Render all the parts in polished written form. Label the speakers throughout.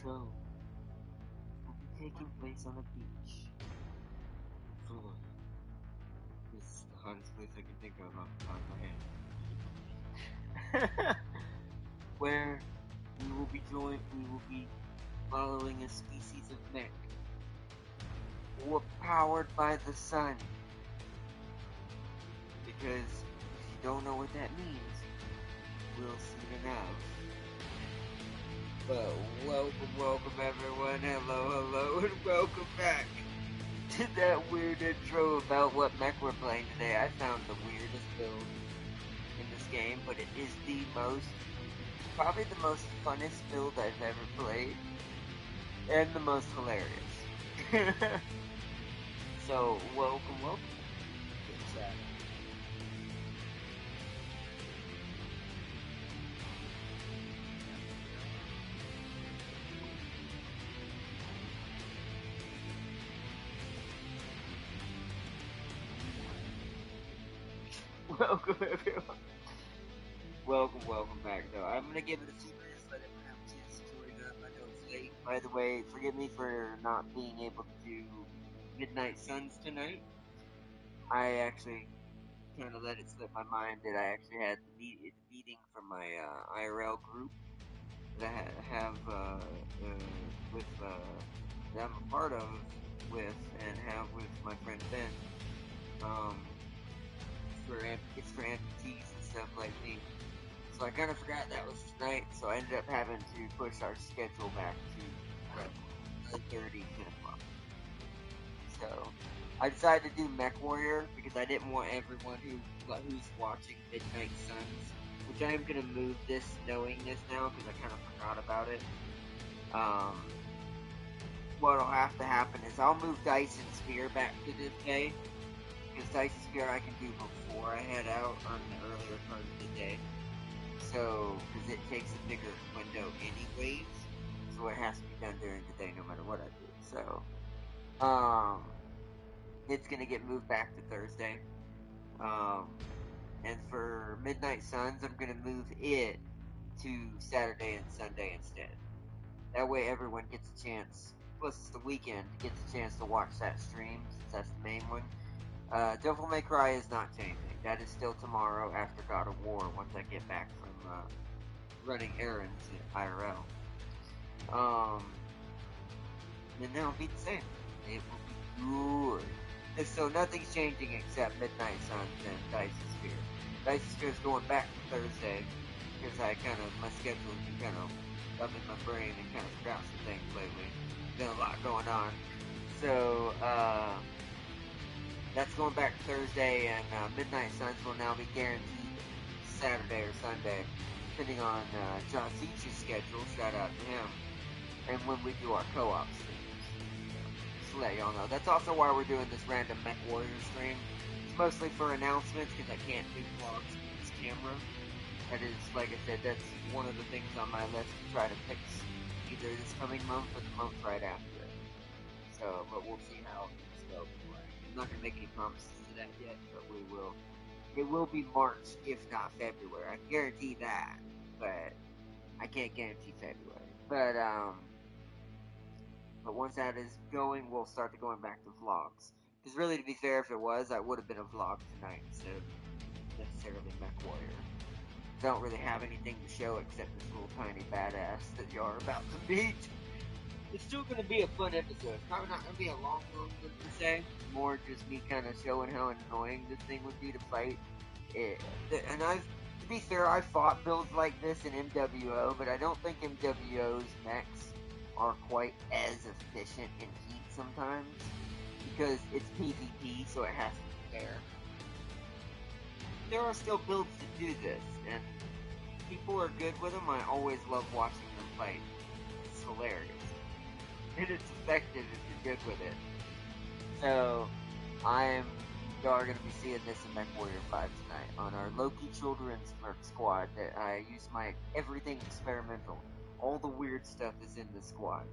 Speaker 1: show will be taking place on a beach in Florida. This is the hottest place I can think of off the top of my head. Where we will be following a species of mech who are powered by the sun. Because if you don't know what that means, we'll soon enough. But welcome everyone, hello, and welcome back to that weird intro about what mech we're playing today. I found the weirdest build in this game, but it is probably the most funnest build I've ever played, and the most hilarious. So, welcome. Good chat. Welcome everyone. Welcome back though. I'm gonna give it a few minutes, let everyone have a chance to join up. I know it's late. By the way, forgive me for not being able to do Midnight Suns tonight. I actually kind of let it slip my mind that I actually had the meeting from my IRL group that I have with that I'm a part of with and have with my friend Ben. It's for amputees and stuff like me. So I kind of forgot that was tonight, so I ended up having to push our schedule back to 9:30, 10 o'clock. So I decided to do MechWarrior because I didn't want everyone who's watching Midnight Suns, which I am going to move this, knowing this now, because I kind of forgot about it. What'll have to happen is I'll move Dice and Spear back to this day, because Dice and Spear I can do before I head out on the earlier part of the day. So, because it takes a bigger window anyways, so it has to be done during the day no matter what I do. So, it's gonna get moved back to Thursday. And for Midnight Suns, I'm gonna move it to Saturday and Sunday instead. That way everyone gets a chance, plus it's the weekend, gets a chance to watch that stream, since that's the main one. Devil May Cry is not changing. That is still tomorrow after God of War, once I get back from running errands at IRL. And then it'll be the same. It will be good. So nothing's changing except Midnight Suns and Dice and Spear. Dice and Spear is going back to Thursday, because my schedule has been kind of up in my brain and kind of forgot some things lately. Been a lot going on. So, that's going back to Thursday, and Midnight Suns will now be guaranteed Saturday or Sunday, depending on John Seach's schedule. Shout out to him. And when we do our co-op streams. Just to let y'all know. That's also why we're doing this random MechWarrior stream. It's mostly for announcements, because I can't do vlogs with this camera. That is, like I said, that's one of the things on my list to try to fix either this coming month or the month right after it. So, but we'll see how things go. I'm not going to make any promises to that yet, but we will. It will be March, if not February. I can guarantee that, but I can't guarantee February. But once that is going, we'll start to going back to vlogs. Because really, to be fair, if it was, I would have been a vlog tonight instead of necessarily MechWarrior. I don't really have anything to show except this little tiny badass that you are about to meet. It's still going to be a fun episode. It's probably not going to be a long one per se. More just me kind of showing how annoying this thing would be to fight. And to be fair, I fought builds like this in MWO, but I don't think MWO's mechs are quite as efficient in heat sometimes. Because it's PvP, so it has to be fair. There are still builds that do this, and people are good with them. I always love watching them fight. It's hilarious. And it's effective if you're good with it. So, y'all are going to be seeing this in MechWarrior 5 tonight on our Loki Children's Merc squad that I use my everything experimental. All the weird stuff is in this squad.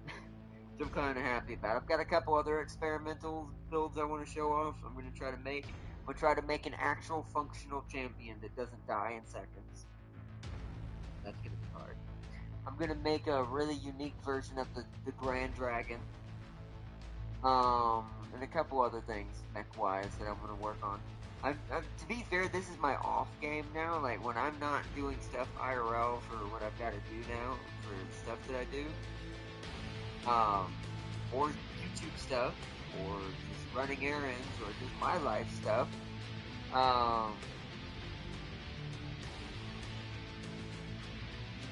Speaker 1: Which I'm kind of happy about. I've got a couple other experimental builds I want to show off. I'm going to try to make an actual functional champion that doesn't die in seconds. That's going to be hard. I'm gonna make a really unique version of the Grand Dragon. And a couple other things mech wise that I'm gonna work on. To be fair, this is my off game now. Like when I'm not doing stuff IRL for what I've got to do now for the stuff that I do, um, or YouTube stuff, or just running errands, or just my life stuff.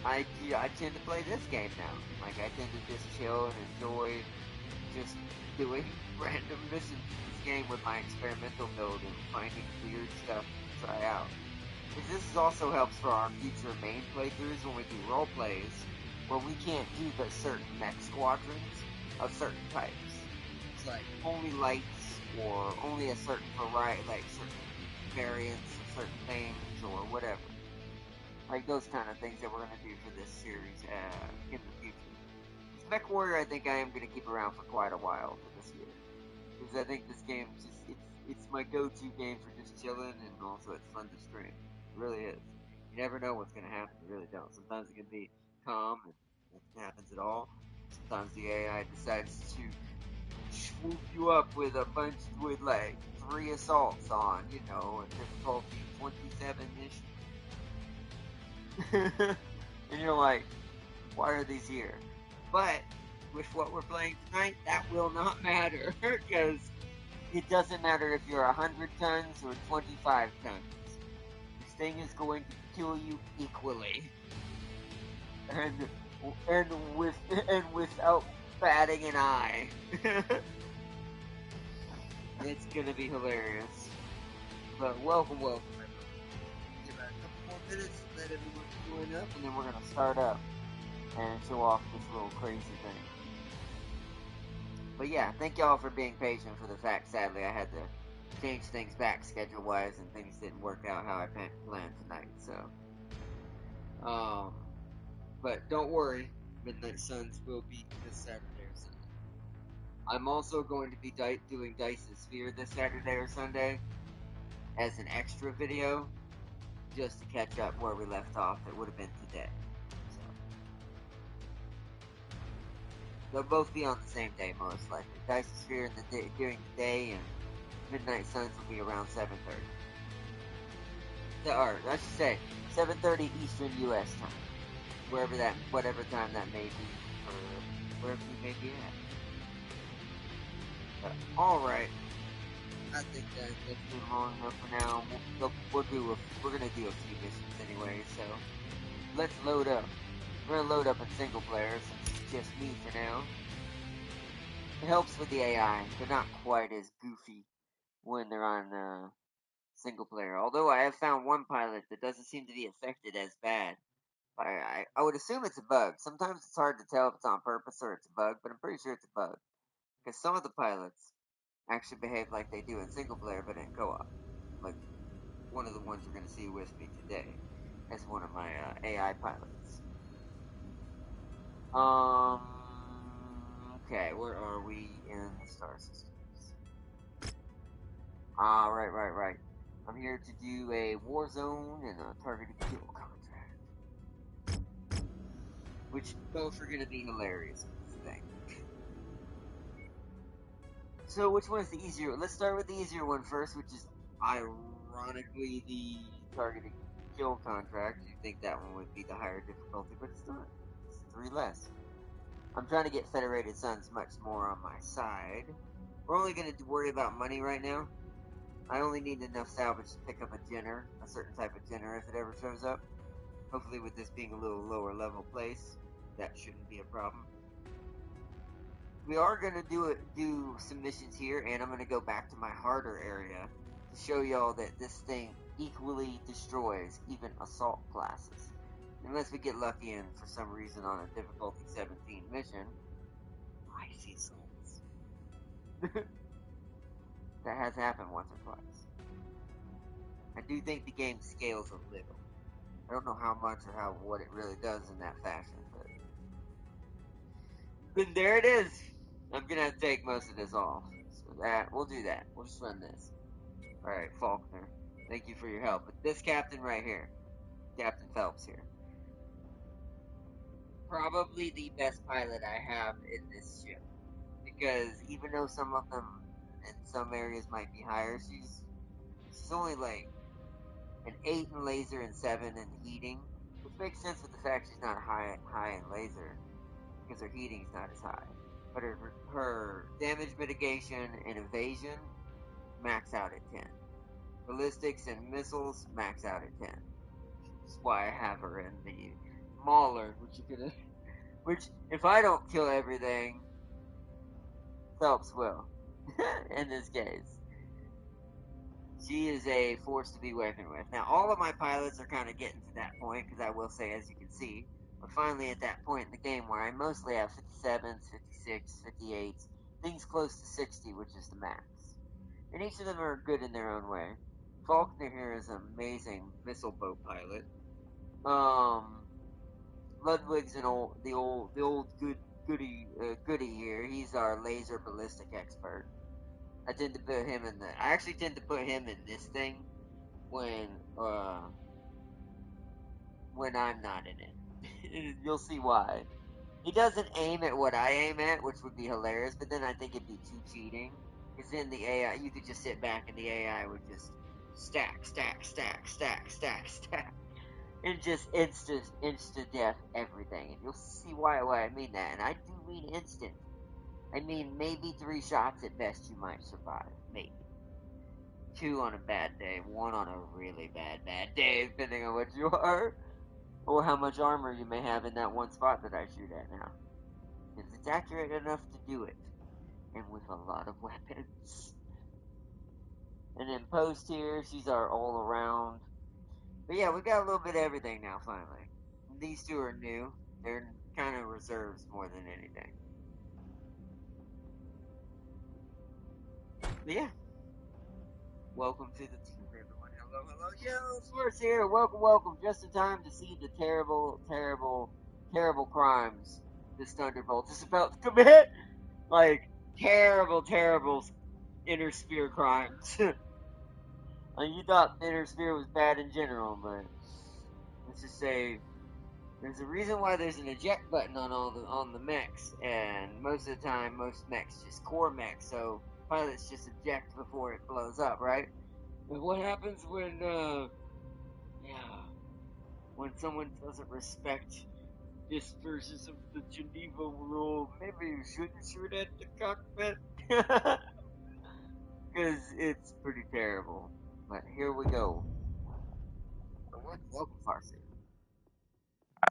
Speaker 1: I tend to play this game now. Like I tend to just chill and enjoy just doing random missions in this game with my experimental build and finding weird stuff to try out. Because this also helps for our future main playthroughs when we do role plays, where we can't do the certain mech squadrons of certain types. It's like only lights or only a certain variety, like certain variants of certain things or whatever. Like those kind of things that we're gonna do for this series in the future. MechWarrior, I think I am gonna keep around for quite a while for this year because I think this game just it's my go-to game for just chilling and also it's fun to stream. It really is. You never know what's gonna happen. You really don't. Sometimes it can be calm and nothing happens at all. Sometimes the AI decides to swoop you up with a bunch with like 3 assaults on, you know, a difficulty 27-ish. And you're like, why are these here? But with what we're playing tonight, that will not matter because it doesn't matter if you're 100 tons or 25 tons. This thing is going to kill you equally, and and with and without batting an eye. It's gonna be hilarious. But welcome, welcome. Give it a couple more minutes, let everyone join up, and then we're gonna start up and show off this little crazy thing. But yeah, thank y'all for being patient for the fact, sadly, I had to change things back schedule-wise and things didn't work out how I planned tonight, so. But don't worry, Midnight Suns will be this Saturday or Sunday. I'm also going to be doing Dice's Sphere this Saturday or Sunday as an extra video, just to catch up where we left off. It would have been today. So. They'll both be on the same day, most likely. Dice Sphere during the day, and Midnight Suns will be around 7:30. Or I should say 7:30 Eastern U.S. time, whatever time that may be for wherever you may be at. But all right, I think that's been long enough for now. We're gonna do a few missions anyway, so let's load up. We're gonna load up in single player since it's just me for now. It helps with the AI. They're not quite as goofy when they're on single player. Although I have found one pilot that doesn't seem to be affected as bad. I would assume it's a bug. Sometimes it's hard to tell if it's on purpose or it's a bug, but I'm pretty sure it's a bug. Because some of the pilots actually behave like they do in single player, but in co-op. Like one of the ones you're going to see with me today as one of my AI pilots. Okay, where are we in the star systems? Right. I'm here to do a war zone and a targeted kill contract. Which both are going to be hilarious in this thing. So, which one is the easier? Let's start with the easier one first, which is ironically the targeted kill contract. You'd think that one would be the higher difficulty, but it's not. It's 3 less. I'm trying to get Federated Suns much more on my side. We're only going to worry about money right now. I only need enough salvage to pick up a Jenner, a certain type of Jenner if it ever shows up. Hopefully with this being a little lower level place, that shouldn't be a problem. We are going to do some missions here, and I'm going to go back to my harder area to show y'all that this thing equally destroys even assault classes. Unless we get lucky and for some reason on a difficulty 17 mission, I see assaults. That has happened once or twice. I do think the game scales a little. I don't know how much or what it really does in that fashion, but there it is. I'm gonna have to take most of this off. So we'll do that. We'll just run this. Alright, Faulkner. Thank you for your help. But this captain right here, Captain Phelps here. probably the best pilot I have in this ship. Because even though some of them in some areas might be higher, she's only like an 8 in laser and 7 in heating, which makes sense with the fact she's not high in laser because her heating's not as high. But her damage mitigation and evasion max out at 10. Ballistics and missiles max out at 10. That's why I have her in the Mauler, which if I don't kill everything, Phelps will. In this case, she is a force to be reckoned with. Now, all of my pilots are kind of getting to that point because I will say, as you can see, we're finally at that point in the game where I mostly have 57s, 56, 58s, things close to 60, which is the max. And each of them are good in their own way. Faulkner here is an amazing missile boat pilot. Ludwig's the old goody here. He's our laser ballistic expert. I actually tend to put him in this thing when uh when I'm not in it. You'll see why. He doesn't aim at what I aim at, which would be hilarious, but then I think it'd be too cheating. Because then the AI, you could just sit back and the AI would just stack, and just insta death everything. And you'll see why I mean that. And I do mean instant. I mean maybe 3 shots at best you might survive. Maybe. 2 on a bad day, 1 on a really bad day, depending on what you are. Or how much armor you may have in that one spot that I shoot at now. Because it's accurate enough to do it. And with a lot of weapons. And then Post here, she's our all around. But yeah, we got a little bit of everything now, finally. These 2 are new. They're kind of reserves more than anything. But yeah. Welcome to the team, everyone. Hello. Yo, Force here. Welcome. Just in time to see the terrible crimes this Thunderbolt is about to commit. Like, terrible inner sphere crimes. You thought inner sphere was bad in general, but let's just say there's a reason why there's an eject button on the mechs, and most of the time, most mechs just core mechs, so pilots just eject before it blows up, right? And what happens when someone doesn't respect this version of the Geneva rule? Maybe you shouldn't shoot at the cockpit, because it's pretty terrible. But here we go. Welcome, Farsi.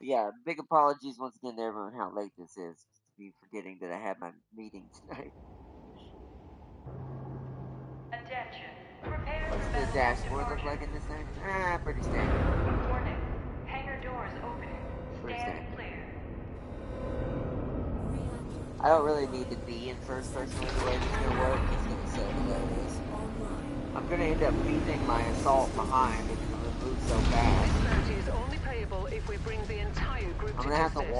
Speaker 1: Yeah, big apologies once again to everyone how late this is. To be forgetting that I had my meeting tonight.
Speaker 2: Attention. Prepare
Speaker 1: What's
Speaker 2: for
Speaker 1: the
Speaker 2: battle
Speaker 1: dashboard look
Speaker 2: departure.
Speaker 1: like in this thing? Pretty standard.
Speaker 2: Warning. Hangar doors opening.
Speaker 1: Pretty
Speaker 2: Stand
Speaker 1: standard.
Speaker 2: clear.
Speaker 1: I don't really need to be in first person with the way this is gonna work. It's gonna be so hilarious. I'm gonna end up leaving my assault behind because I'm gonna move so fast.
Speaker 3: This bounty is only payable if we bring the entire group
Speaker 1: I'm
Speaker 3: to
Speaker 1: gonna have to
Speaker 3: justice.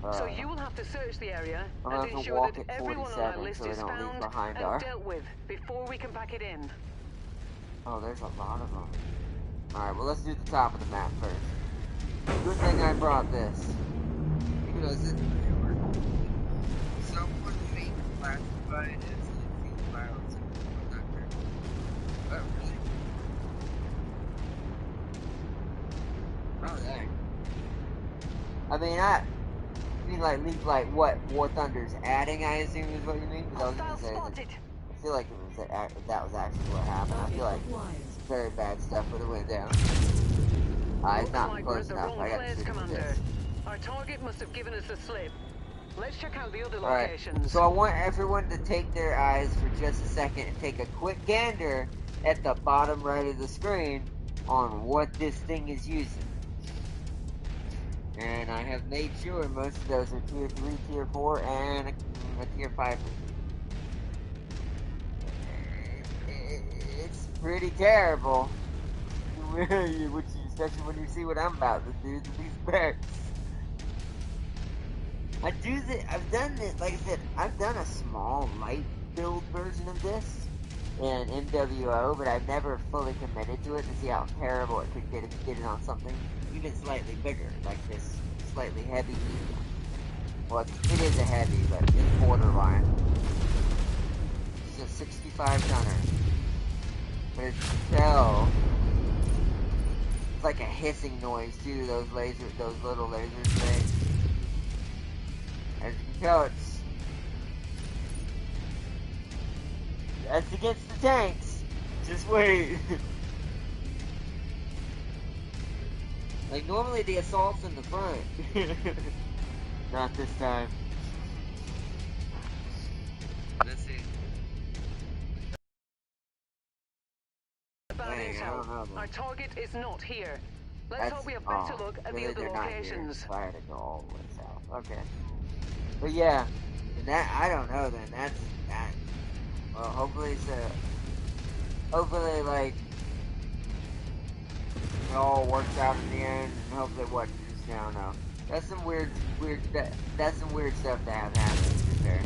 Speaker 1: walk.
Speaker 3: So you will have to search the area
Speaker 1: I'm
Speaker 3: and
Speaker 1: gonna have to
Speaker 3: ensure
Speaker 1: walk
Speaker 3: that
Speaker 1: at
Speaker 3: everyone on our
Speaker 1: 47
Speaker 3: list
Speaker 1: so I
Speaker 3: is
Speaker 1: don't leave
Speaker 3: found
Speaker 1: behind
Speaker 3: and
Speaker 1: our.
Speaker 3: dealt with before we can pack it in.
Speaker 1: Oh, there's a lot of them. Alright, well, let's do the top of the map first. Good thing I brought this. Because this someone may classify it as a field violence and whatnot. Oh, really? Oh, dang. I mean, like, leave, like, what War Thunder's adding, I assume is what you mean? Because I was gonna say that, I feel like that was actually what happened. I feel like some very bad stuff would have went down. It's not close enough. I gotta shoot him with this.
Speaker 3: Our target must have given us the slip. Let's check out the other
Speaker 1: Alright,
Speaker 3: locations.
Speaker 1: so I want everyone to take their eyes for just a second and take a quick gander at the bottom right of the screen on what this thing is using. And I have made sure most of those are tier 3, tier 4, and a tier 5. It's pretty terrible. Especially when you see what I'm about to do to these bears. I've done it, like I said, I've done a small light build version of this in MWO, but I've never fully committed to it to see how terrible it could get if you did it on something even slightly bigger, like this slightly heavy medium. Well, it is a heavy, but it's borderline. It's a 65 tonner. But as you can tell, it's like a hissing noise too, those little lasers make. As you can tell, that's against the tanks. Just wait. Like, normally the assault's in the front. Not this time. Let's see.
Speaker 3: Bad
Speaker 1: Dang, I don't know,
Speaker 3: intel.
Speaker 1: man.
Speaker 3: Our target is not here. Let's hope we have better look at the
Speaker 1: really,
Speaker 3: other
Speaker 1: they're not here.
Speaker 3: locations.
Speaker 1: So I had to go all the way south. Okay. But yeah, and that, I don't know then. That's that. Well, hopefully hopefully, like, it all works out in the end, and hopefully what, just, I don't know. That's some that's some weird stuff to have happen, to be fair.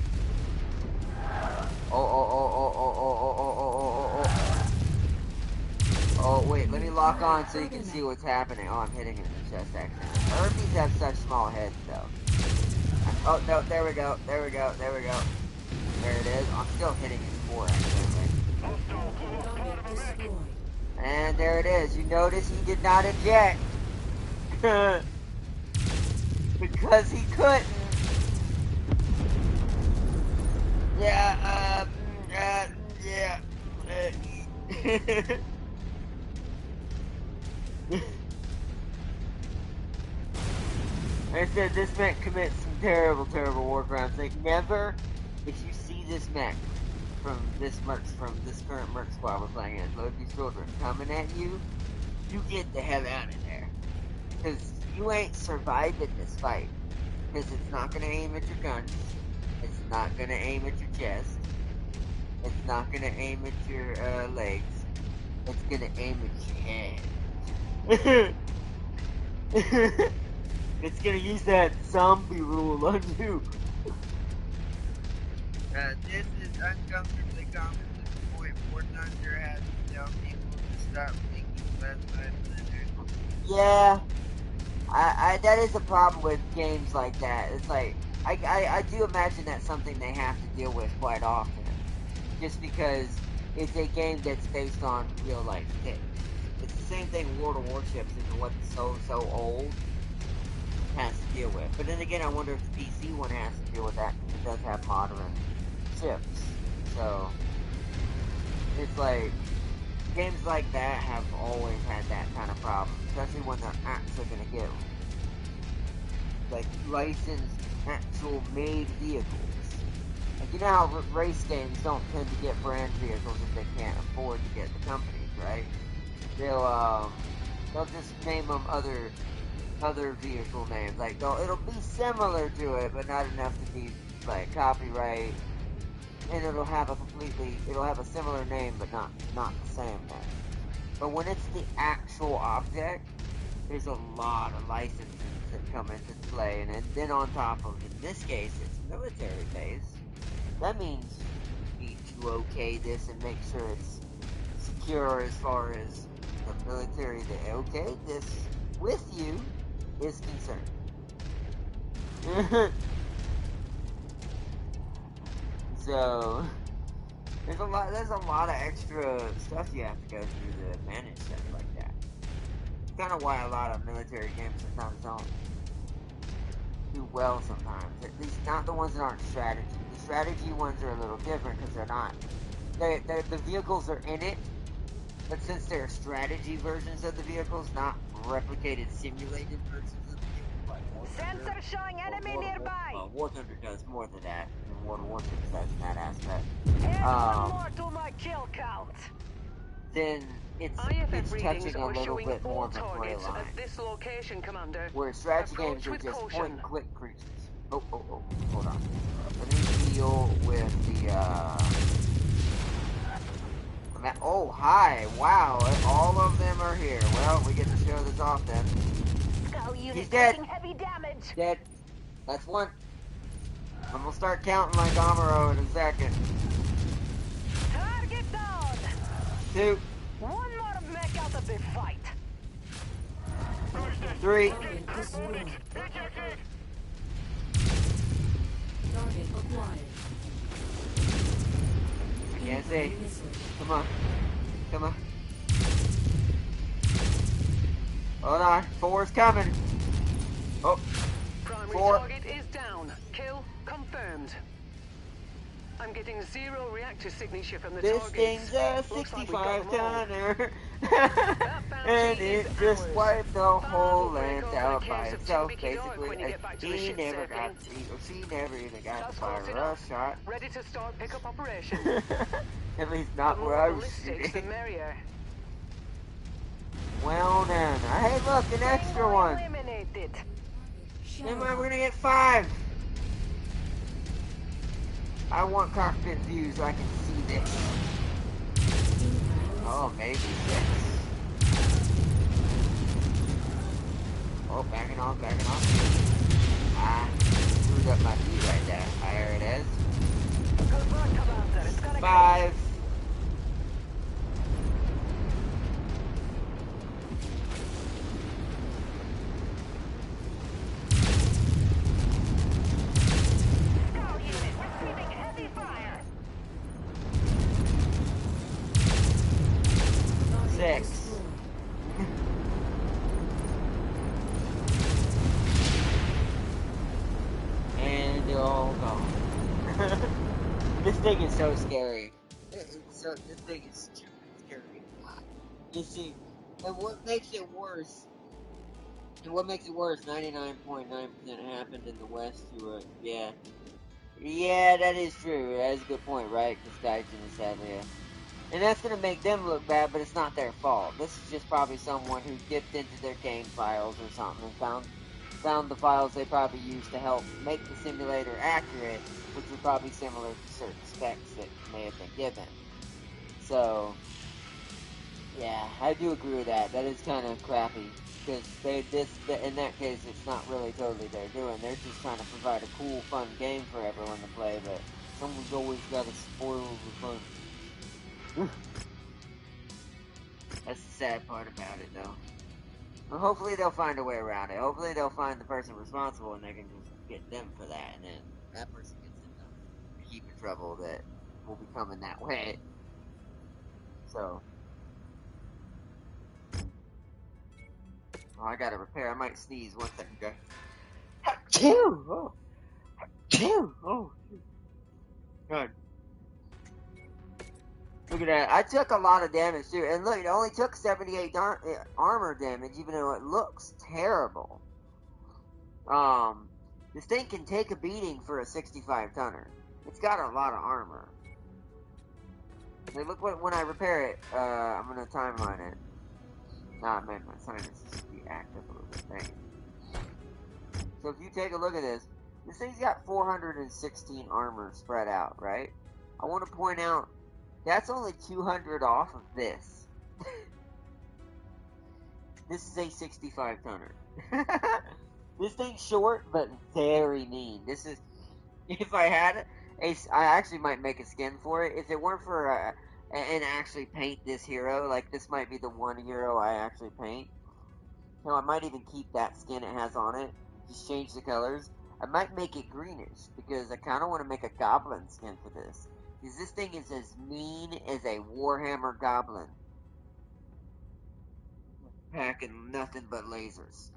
Speaker 1: Oh, wait, let me lock on so you can see what's happening. Oh, I'm hitting him in the chest, actually. Herpes have such small heads, though. Oh, no, there we go. There it is. I'm still hitting his core, actually. And there it is. You notice he did not eject. Because he couldn't. Yeah, yeah. I said this mech commits some terrible, terrible war crimes. Like, never, if you see this mech from this current merc squad we're playing as, Loki's children, coming at you, you get the hell out of there. Because you ain't surviving this fight. Because it's not going to aim at your guns. It's not going to aim at your chest. It's not going to aim at your legs. It's going to aim at your head. It's going to use that zombie rule on you. This is uncomfortably common to the point War Thunder has to tell people to stop thinking less life. Yeah. That is a problem with games like that. It's like, I do imagine that's something they have to deal with quite often. Just because it's a game that's based on real life things. It's the same thing World of Warships is what's so old has to deal with. But then again, I wonder if the PC one has to deal with that because it does have modern chips. So, it's like, games like that have always had that kind of problem. Especially when they're actually going to get, like, licensed, actual made vehicles. Like, you know how race games don't tend to get brand vehicles if they can't afford to get the companies, right? They'll just name them other vehicle names. Like, it'll be similar to it, but not enough to be, like, copyright. And it'll have a similar name, but not the same name. But when it's the actual object, there's a lot of licenses that come into play, and then on top of, in this case, it's military based. That means you need to okay this and make sure it's secure as far as the military that okay this with you is concerned. So there's a lot of extra stuff you have to go through to manage stuff like that. It's kind of why a lot of military games sometimes don't do well sometimes. At least not the ones that aren't strategy. The strategy ones are a little different because they're not. The vehicles are in it, but since they're strategy versions of the vehicles, not replicated, simulated versions of the vehicles.
Speaker 2: Sensor showing enemy nearby.
Speaker 1: War Thunder does more than that than World of Warships does in that aspect.
Speaker 2: Add one more to my kill count.
Speaker 1: Then it's touching a little bit more of a gray line.
Speaker 3: At this location, Commander.
Speaker 1: Where strategy games are just point and click creatures. Oh, hold on. Let me deal with the, oh, hi, wow, all of them are here. Well, we get to show this off then. He's dead.
Speaker 2: Heavy damage.
Speaker 1: Dead. That's one. I'm gonna start counting like Amuro in a second.
Speaker 2: Target down.
Speaker 1: 2.
Speaker 2: One more mech out of the fight.
Speaker 1: 3.
Speaker 4: Target destroyed.
Speaker 3: Ejected!
Speaker 4: Target acquired.
Speaker 1: Can't see.
Speaker 4: Incoming missile.
Speaker 1: Come on. Come on. Hold on. 4's coming. Oh,
Speaker 3: Primary
Speaker 1: 4.
Speaker 3: target is down. Kill confirmed. I'm getting 0 reactor signature from the
Speaker 1: This
Speaker 3: targets.
Speaker 1: thing's a
Speaker 3: Looks like we got
Speaker 1: 65
Speaker 3: them all.
Speaker 1: tonner.
Speaker 3: That bounty
Speaker 1: And
Speaker 3: is
Speaker 1: it just
Speaker 3: ours.
Speaker 1: wiped the
Speaker 3: But
Speaker 1: whole
Speaker 3: we'll break
Speaker 1: land
Speaker 3: open a
Speaker 1: out by
Speaker 3: case of
Speaker 1: itself,
Speaker 3: Tubby Dark
Speaker 1: basically.
Speaker 3: when you get back to the
Speaker 1: He
Speaker 3: ship
Speaker 1: never
Speaker 3: circle.
Speaker 1: got, she never even got
Speaker 3: That's
Speaker 1: to
Speaker 3: close
Speaker 1: fire a
Speaker 3: enough.
Speaker 1: shot.
Speaker 3: Ready to start pickup operation.
Speaker 1: At least
Speaker 3: The
Speaker 1: not where
Speaker 3: more
Speaker 1: I was
Speaker 3: ballistics, the
Speaker 1: shooting.
Speaker 3: merrier.
Speaker 1: Well done. Hey, look, an extra
Speaker 2: Bingo
Speaker 1: one.
Speaker 2: eliminated.
Speaker 1: Never mind, we're gonna get 5. I want cockpit view so I can see this. Oh, maybe 6. Oh, backing off, backing off. Ah, screwed up my view right there. There it is.
Speaker 2: Good work, Commander. It's gonna
Speaker 1: 5.
Speaker 2: Scout unit receiving heavy fire.
Speaker 1: 6. And they're all gone. This thing is so scary. This thing is stupid scary. You see, and what makes it worse? 99.9% happened in the West to it. Yeah. Yeah, that is true. That's a good point, right? Because Gaijin is sadly and that's going to make them look bad, but it's not their fault. This is just probably someone who dipped into their game files or something and found the files they probably used to help make the simulator accurate, which were probably similar to certain specs that may have been given. So, yeah, I do agree with that. That is kind of crappy because in that case, it's not really totally their doing. They're just trying to provide a cool, fun game for everyone to play, but someone's always got to spoil the fun. That's the sad part about it, though. Well, hopefully they'll find a way around it. Hopefully they'll find the person responsible and they can just get them for that, and then that person gets in a heap of trouble that will be coming that way. So, oh, I gotta repair. I might sneeze. 1 second, guys. Achoo! Oh, achoo! Oh, God. Look at that. I took a lot of damage too, and look, it only took 78 armor damage, even though it looks terrible. This thing can take a beating for a 65 tonner. It's got a lot of armor. Like, look when I repair it. I'm gonna timeline it. Nah, man, my sinus is be active a little bit. Dang. So if you take a look at this thing's got 416 armor spread out, right? I want to point out that's only 200 off of this. This is a 65 tonner. This thing's short, but very mean. This is, if I had I actually might make a skin for it. If it weren't for, and actually paint this hero, like this might be the one hero I actually paint. No, I might even keep that skin it has on it. Just change the colors. I might make it greenish, because I kind of want to make a goblin skin for this. Because this thing is as mean as a Warhammer goblin. Packing nothing but lasers.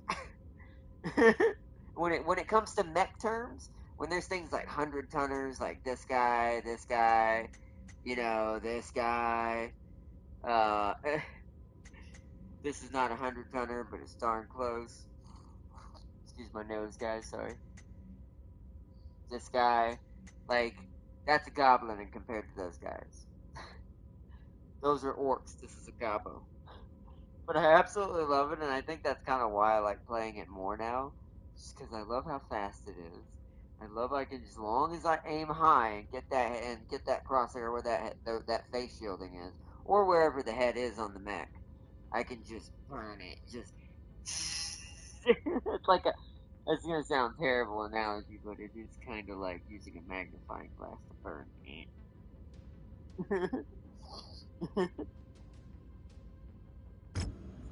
Speaker 1: When it comes to mech terms, when there's things like 100 tonners, like this guy, this guy, uh, this is not a 100 tonner, but it's darn close. Excuse my nose, guys. Sorry. This guy, like, that's a goblin in compared to those guys. Those are orcs. This is a gobbo. But I absolutely love it, and I think that's kind of why I like playing it more now. Just because I love how fast it is. I love I can, as long as I aim high and get that crosshair where that face shielding is, or wherever the head is on the mech, I can just burn it. Just it's like a. It's gonna sound terrible analogy, but it is kind of like using a magnifying glass to burn it.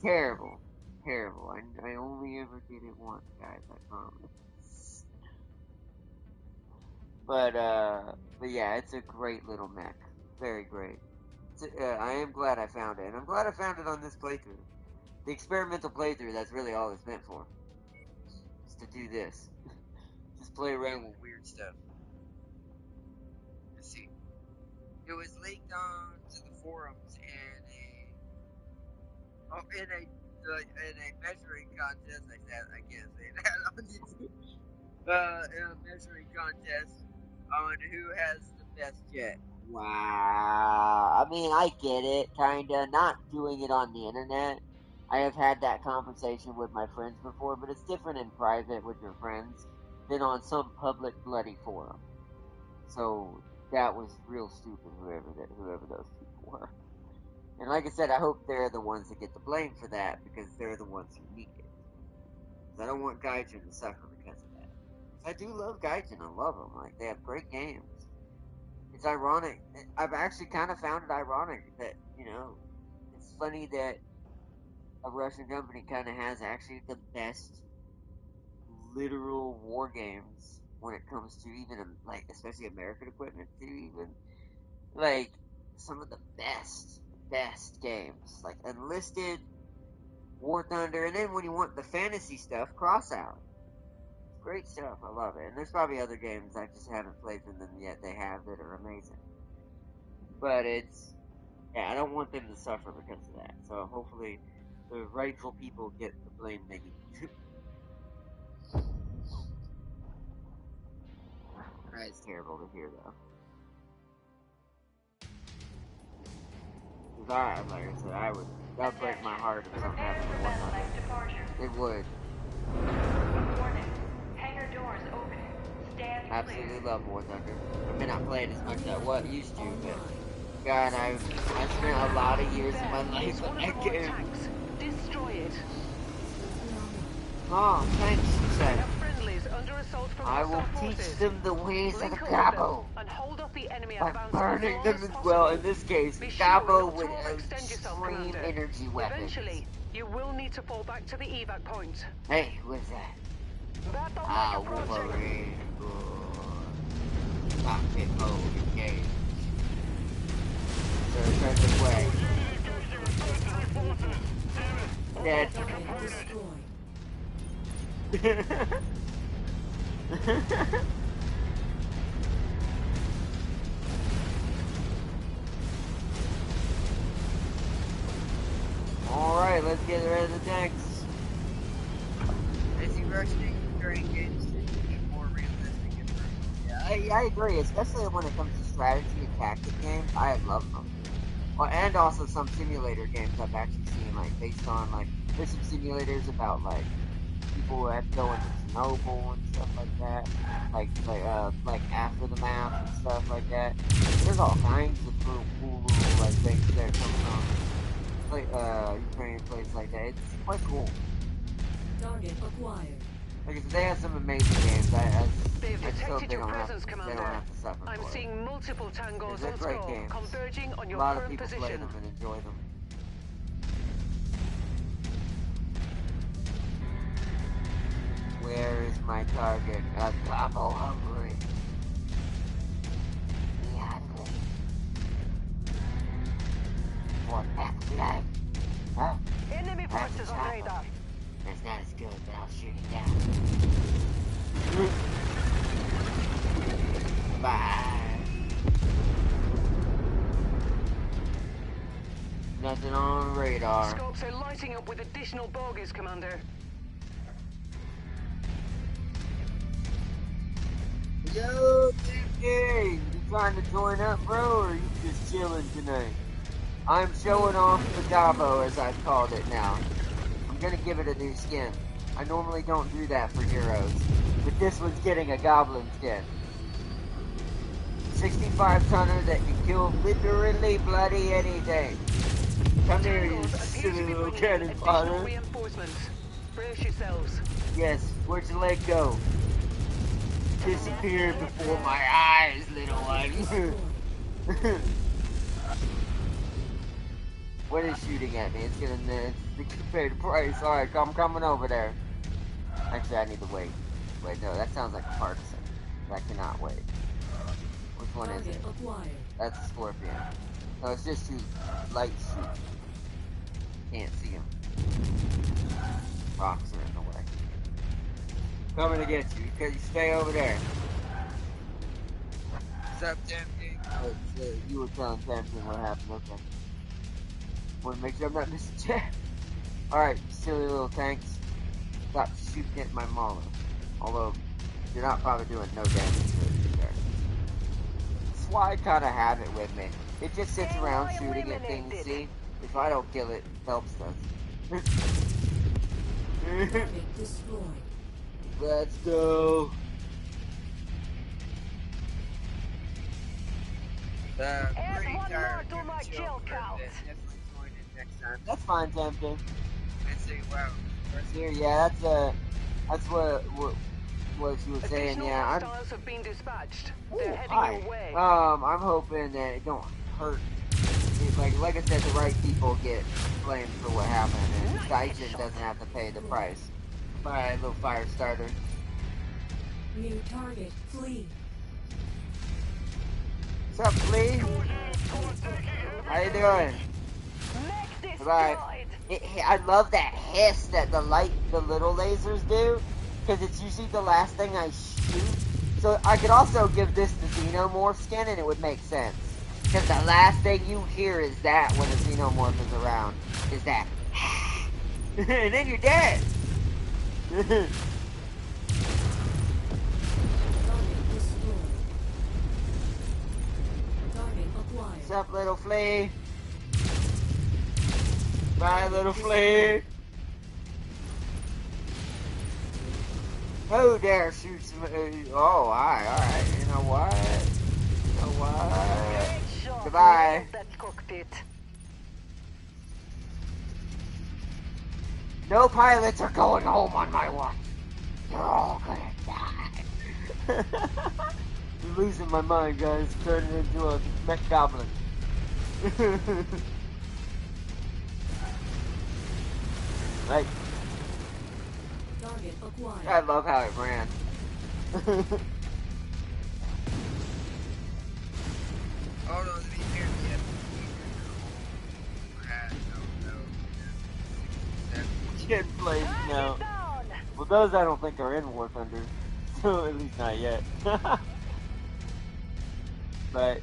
Speaker 1: Terrible. terrible. I only ever did it once, guys. I promise. But yeah, it's a great little mech. Very great. I am glad I found it, and I'm glad I found it on this playthrough. The experimental playthrough. That's really all it's meant for. Is to do this. Just play around with weird stuff. Let's see. It was leaked on to the forums in a measuring contest. I can't say that on YouTube. In a measuring contest on who has the best jet. Wow. I mean, I get it, kinda. Not doing it on the internet. I have had that conversation with my friends before, but it's different in private with your friends than on some public bloody forum. So that was real stupid, whoever those people were. And like I said, I hope they're the ones that get the blame for that because they're the ones who need it. 'Cause I don't want Gaijin to suffer because of that. 'Cause I do love Gaijin. I love them. Like they have great games. It's ironic. I've actually kind of found it ironic that it's funny that a Russian company kind of has actually the best literal war games when it comes to even like especially American equipment too. Even like some of the best games like Enlisted, War Thunder, and then when you want the fantasy stuff, Crossout. Great stuff. I love it. And there's probably other games I just haven't played from them yet. They have that are amazing. But yeah, I don't want them to suffer because of that. So hopefully the rightful people get the blame they need. That's terrible to hear though. Because like I said, that would break my heart if something happened to War Thunder. It would.
Speaker 2: Warning. Hangar doors opening. Stand
Speaker 1: Absolutely
Speaker 2: clear.
Speaker 1: love War Thunder. I may not play it as much as I used to, but God, I spent a lot of years of my life with that game.
Speaker 3: Destroy it.
Speaker 1: Oh, thanks, she said.
Speaker 3: Our friendlies under assault from
Speaker 1: I will
Speaker 3: hostile
Speaker 1: teach
Speaker 3: forces.
Speaker 1: them the ways of
Speaker 3: Link
Speaker 1: the
Speaker 3: up with them
Speaker 1: Gabo
Speaker 3: and hold off the enemy
Speaker 1: by
Speaker 3: advance
Speaker 1: burning
Speaker 3: as
Speaker 1: them
Speaker 3: long
Speaker 1: as
Speaker 3: as
Speaker 1: well.
Speaker 3: possible.
Speaker 1: In this case,
Speaker 3: Be sure
Speaker 1: Gabo
Speaker 3: not
Speaker 1: with
Speaker 3: to overextend yourself,
Speaker 1: extreme
Speaker 3: Commander.
Speaker 1: energy weapons.
Speaker 3: Eventually, you will need to fall back to the evac point.
Speaker 1: Hey, who is that?
Speaker 3: Battle like approaching.
Speaker 1: Wolverine. Cockpit mode engaged. So turn this way. Dead. Alright, let's get rid of the tanks. I see rushing during games to get more realistic and yeah, I agree, especially when it comes to strategy and tactic games. I love them. Well, and also some simulator games I've actually seen, like, based on, like, there's some simulators about, like, people who have to go into Chernobyl and stuff like that. Like after the map and stuff like that. There's all kinds of cool little, like, things that are coming on. Like, Ukrainian place like that. It's quite cool.
Speaker 4: Target acquired.
Speaker 1: Like I said, they have some amazing games.
Speaker 3: They've
Speaker 1: I just hope
Speaker 3: detected
Speaker 1: they
Speaker 3: your
Speaker 1: don't have
Speaker 3: presence,
Speaker 1: they don't
Speaker 3: Commander.
Speaker 1: have to suffer
Speaker 3: I'm
Speaker 1: for it.
Speaker 3: seeing multiple tangos
Speaker 1: They're
Speaker 3: on
Speaker 1: great
Speaker 3: scroll,
Speaker 1: games.
Speaker 3: converging on
Speaker 1: A
Speaker 3: your
Speaker 1: lot of
Speaker 3: current
Speaker 1: people play
Speaker 3: position.
Speaker 1: them and enjoy them. Where is my target? A Gabo hungry. Be hungry. What that flag? Huh?
Speaker 2: Enemy forces on radar.
Speaker 1: That's not as good, but I'll shoot it down. Bye. Nothing on radar.
Speaker 3: Scopes are lighting up with additional bogies, Commander.
Speaker 1: Yo, DK, you trying to join up, bro, or are you just chilling tonight? I'm showing off the Gabo, as I've called it now. I'm gonna give it a new skin. I normally don't do that for heroes, but this one's getting a goblin skin. 65-tonner that can kill literally bloody anything. Come here, you silly little cannon fodder.
Speaker 3: Reinforcements. Brace yourselves.
Speaker 1: Yes, where'd your leg go? Disappeared before my eyes, little one. What is shooting at me? It's gonna pay the price. Alright, I'm coming over there. Actually, I need to wait. Wait, no, that sounds like a partisan. That cannot wait. Which one is it? That's a scorpion. No, it's just shoot. Light shoot. Can't see him. Rocks are in the way. Coming to get you, because you stay over there. What's up, Tempting? Oh, you were telling Tempting what happened, okay. Want to make sure I'm not missing Jeff. Alright, silly little tanks. Stop shooting at my mauler. Although, you're not probably doing no damage to it there. That's why I kind of have it with me. It just sits around shooting at things, see? If I don't kill it, it helps us. Let's go.
Speaker 2: Add one more to my kill count.
Speaker 1: Definitely join in next time. That's fine, Tempting. I say, wow. Here, yeah, that's what you were saying. Yeah,
Speaker 3: hostiles have been dispatched. They're heading
Speaker 1: hi.
Speaker 3: your way.
Speaker 1: I'm hoping that it don't hurt. Like I said, the right people get blamed for what happened, and Dyson doesn't have to pay the price. Buy a little fire starter.
Speaker 4: New target, flee.
Speaker 1: What's up, Flea? How you doing? Bye. I love that hiss that the little lasers do, because it's usually the last thing I shoot. So I could also give this the Xenomorph skin, and it would make sense. Because the last thing you hear is that when the Xenomorph is around. Is that. And then you're dead. What's up, little flea? Bye, little flea. Who dare shoot somebody? Oh, alright. You know what? You know what? Goodbye. No pilots are going home on my watch. You're all gonna die. I'm losing my mind, guys. Turning into a mech goblin. Like, I love how it ran. Oh no, be here yet. Getting flames now. Well, those I don't think are in War Thunder. So at least not yet. But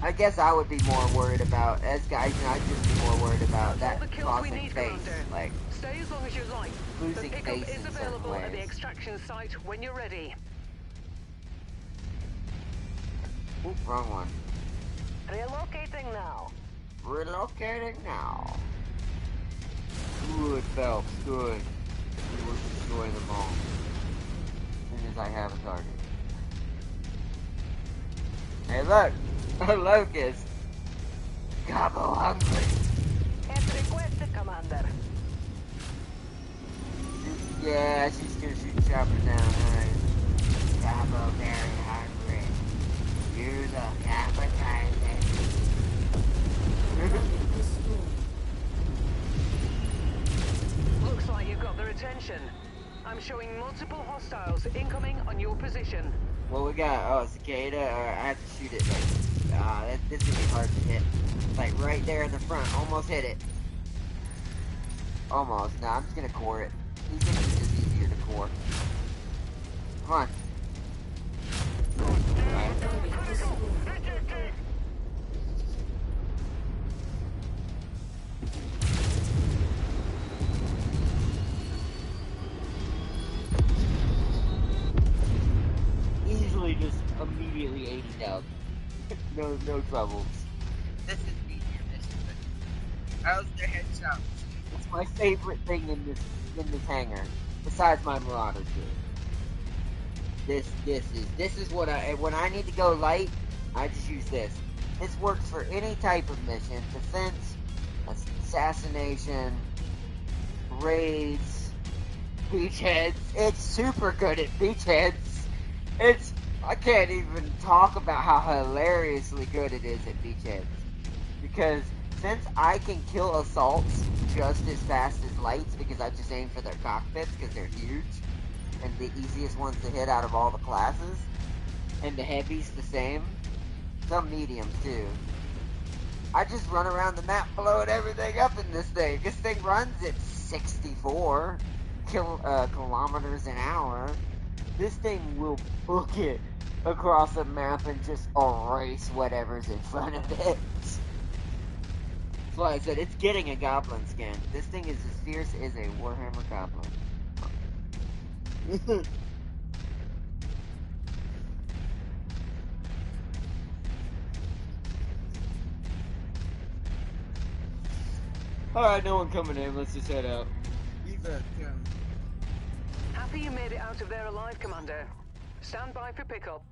Speaker 1: I guess I would be more worried about, as guys, I'd just be more worried about that crossing face, like
Speaker 3: stay as long as you like.
Speaker 1: losing
Speaker 3: The pickup
Speaker 1: face
Speaker 3: is
Speaker 1: in certain
Speaker 3: available at the
Speaker 1: ways.
Speaker 3: extraction site when you're ready.
Speaker 1: Oop, wrong one.
Speaker 2: Relocating now.
Speaker 1: Relocating now. Good, Phelps, good. We will destroy them all. As soon as I have a target. Hey, look! A locust! Gobble hungry!
Speaker 2: As requested, Commander.
Speaker 1: Yeah, she's gonna shoot chopper down, alright. Gobble very hungry. You look appetizing.
Speaker 3: Looks like you've got their attention. I'm showing multiple hostiles incoming on your position.
Speaker 1: What we got? Oh, cicada, or I have to shoot it like, this is gonna be hard to hit. Like right there in the front, almost hit it. Almost. Nah, I'm just gonna core it. These things are just easier to core. Come on. Right. Easily just immediately 80 down. no troubles. This is easier mission, but how's the headshot? It's my favorite thing in this hangar, besides my Marauder too. This is what when I need to go light, I just use this. This works for any type of mission: defense, assassination, raids, beachheads. It's super good at beachheads. I can't even talk about how hilariously good it is at beachheads. Because since I can kill assaults just as fast as lights, because I just aim for their cockpits because they're huge and the easiest ones to hit out of all the classes, and the heavies the same, some mediums too. I just run around the map blowing everything up in this thing. This thing runs at 64 kilometers an hour. This thing will book it across the map and just erase whatever's in front of it. That's why I said it's getting a goblin skin. This thing is as fierce as a Warhammer goblin. Alright, no one coming in. Let's just head out.
Speaker 3: Happy you made it out of there alive, Commander. Stand by for pickup.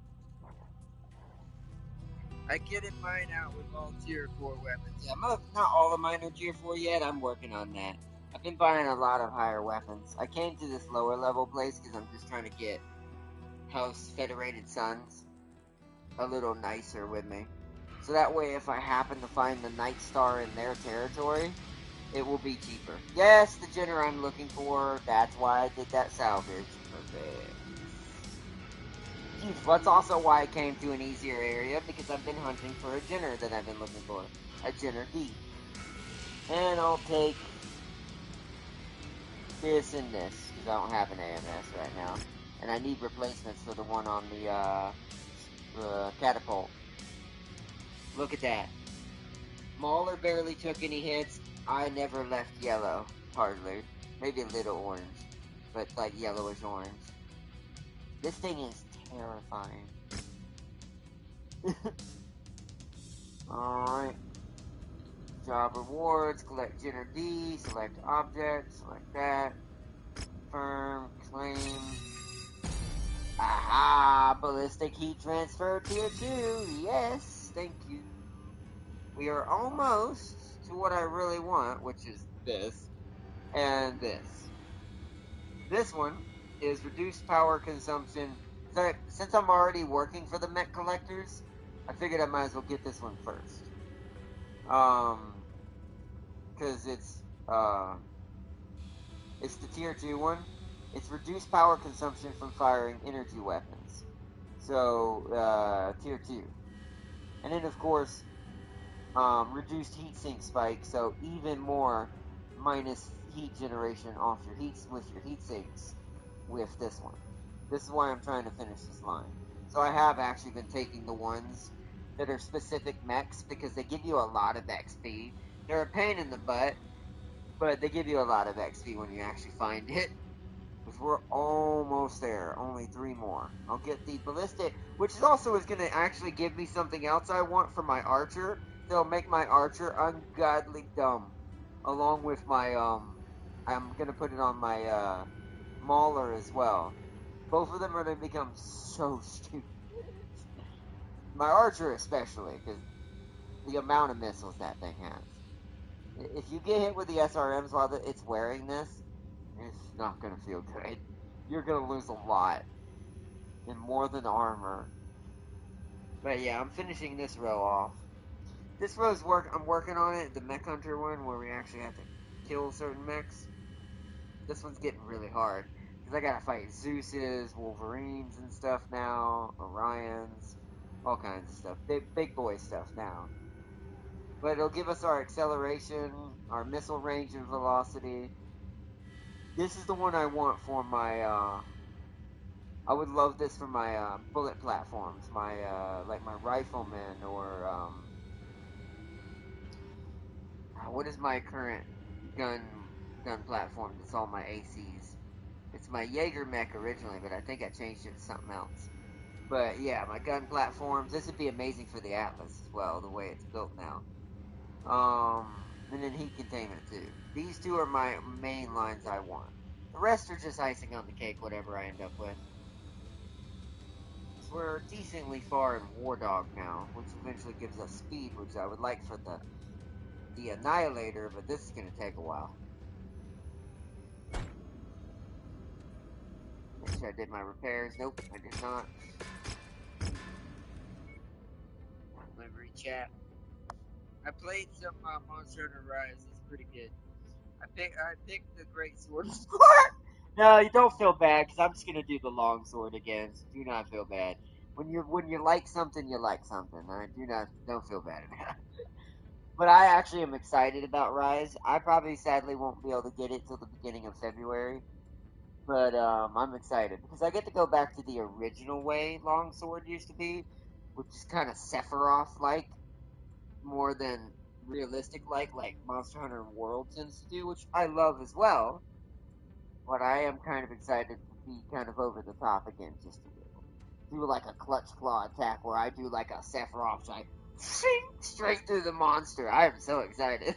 Speaker 1: I get mine out with all tier 4 weapons. Yeah, not all of mine are tier 4 yet. I'm working on that. I've been buying a lot of higher weapons. I came to this lower level place because I'm just trying to get House Federated Sons a little nicer with me. So that way if I happen to find the Night Star in their territory, it will be cheaper. Yes, the Jenner I'm looking for. That's why I did that salvage. Perfect. That's also why I came to an easier area, because I've been hunting for a Jenner that I've been looking for. A Jenner D. And I'll take this and this, because I don't have an AMS right now. And I need replacements for the one on the catapult. Look at that. Mauler barely took any hits. I never left yellow. Hardly. Maybe a little orange. But like yellowish orange. This thing is terrifying. Alright. Job rewards. Collect Jenner D. Select object. Select that. Confirm. Claim. Aha! Ballistic heat transfer tier 2. Yes. Thank you. We are almost to what I really want, which is this. And this. This one is reduced power consumption. Since I'm already working for the mech collectors, I figured I might as well get this one first. Because it's the tier 2 one. It's reduced power consumption from firing energy weapons. So, tier 2. And then, of course, reduced heat sink spike, so even more minus heat generation off your with your heat sinks with this one. This is why I'm trying to finish this line. So I have actually been taking the ones that are specific mechs because they give you a lot of XP. They're a pain in the butt, but they give you a lot of XP when you actually find it. Because we're almost there. Only 3 more. I'll get the ballistic, which is also going to actually give me something else I want for my archer. They'll make my archer ungodly dumb. Along with my, I'm going to put it on my, Mauler as well. Both of them are going to become so stupid. My archer especially, because the amount of missiles that thing has. If you get hit with the SRMs while it's wearing this, it's not going to feel good. You're going to lose a lot. And more than armor. But yeah, I'm finishing this row off. This row's I'm working on it, the Mech Hunter one, where we actually have to kill certain mechs. This one's getting really hard. Because I gotta fight Zeus's, Wolverines and stuff now, Orions, all kinds of stuff. Big boy stuff now. But it'll give us our acceleration, our missile range and velocity. This is the one I want for my, I would love this for my, bullet platforms. My, like my rifleman or, what is my current gun platform that's all my ACs? It's my Jaeger mech originally, but I think I changed it to something else. But yeah, my gun platforms. This would be amazing for the Atlas as well, the way it's built now. And then heat containment too. These two are my main lines I want. The rest are just icing on the cake, whatever I end up with. So we're decently far in War Dog now, which eventually gives us speed, which I would like for the Annihilator, but this is going to take a while. Make sure I did my repairs. Nope, I did not. Livery chat. I played some Monster Hunter Rise. It's pretty good. I picked the Great Sword Squad. No, you don't feel bad because I'm just gonna do the long sword again. So do not feel bad. When you like something, you like something. I do not don't feel bad about it. But I actually am excited about Rise. I probably sadly won't be able to get it till the beginning of February. But I'm excited because I get to go back to the original way longsword used to be, which is kind of Sephiroth like more than realistic like Monster Hunter World tends to do, which I love as well. But I am kind of excited to be kind of over the top again, just a little. Do like a clutch claw attack where I do like a Sephiroth, like straight through the monster. I am so excited.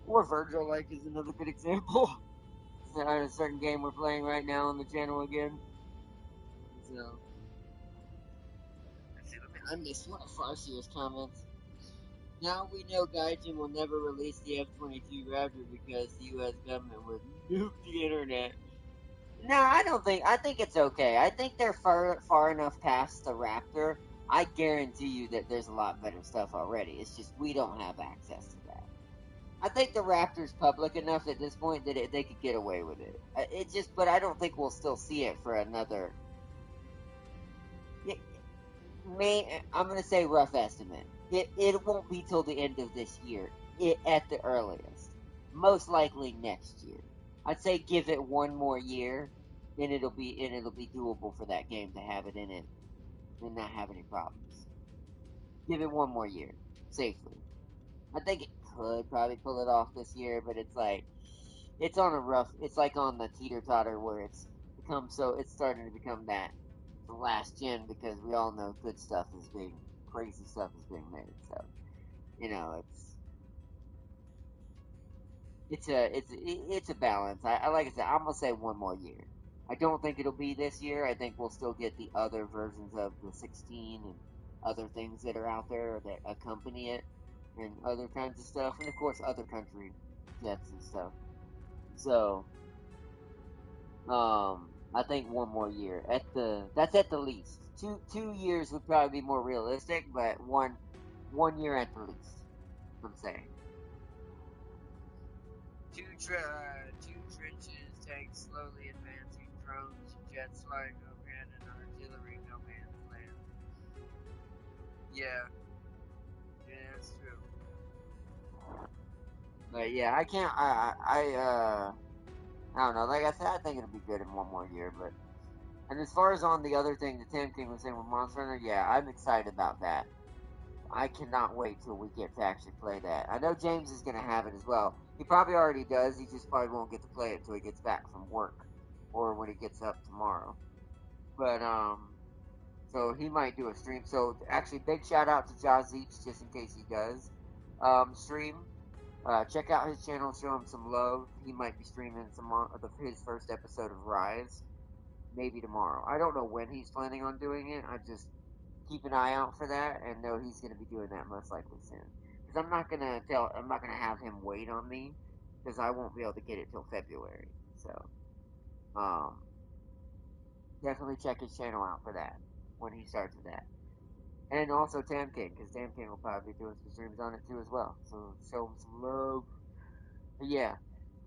Speaker 1: Or Virgil like is another good example. A certain game we're playing right now on the channel again. So, let's see, I missed one of Farseer's comments. Now we know Gaijin will never release the F-22 Raptor because the U.S. government would nuke the internet. No, I don't think. I think it's okay. I think they're far enough past the Raptor. I guarantee you that there's a lot better stuff already. It's just we don't have access to that. I think the Raptor's public enough at this point that they could get away with it. But I don't think we'll still see it for another. I'm gonna say rough estimate. It won't be till the end of this year, at the earliest. Most likely next year. I'd say give it one more year, then it'll be doable for that game to have it in it and not have any problems. Give it one more year, safely. I think it could probably pull it off this year, but it's like it's on a rough. It's like on the teeter totter where it's starting to become that the last gen because we all know good stuff is being crazy stuff is being made. So you know it's a balance. I like I said, I'm gonna say one more year. I don't think it'll be this year. I think we'll still get the other versions of the 16 and other things that are out there that accompany it and other kinds of stuff, and of course other country jets and stuff. So I think one more year that's at the least. Two years would probably be more realistic, but one year at the least. I'm saying two trenches, tanks slowly advancing, drones and jets flying overhead, and artillery no man's land. Yeah, yeah, that's true. But yeah, I can't. I don't know. Like I said, I think it'll be good in one more year. But and as far as on the other thing, the Tam King was saying with Monster Hunter, yeah, I'm excited about that. I cannot wait till we get to actually play that. I know James is going to have it as well. He probably already does. He just probably won't get to play it until he gets back from work or when he gets up tomorrow. But so he might do a stream. So actually, big shout out to Jazeech just in case he does stream. Check out his channel, show him some love. He might be streaming of his first episode of Rise, maybe tomorrow. I don't know when he's planning on doing it. I just keep an eye out for that and know he's going to be doing that most likely soon. Because I'm not gonna have him wait on me because I won't be able to get it till February. So, um, definitely check his channel out for that when he starts with that. And also Tam King, because Tam King will probably be doing some streams on it too as well. So show him some love. But yeah,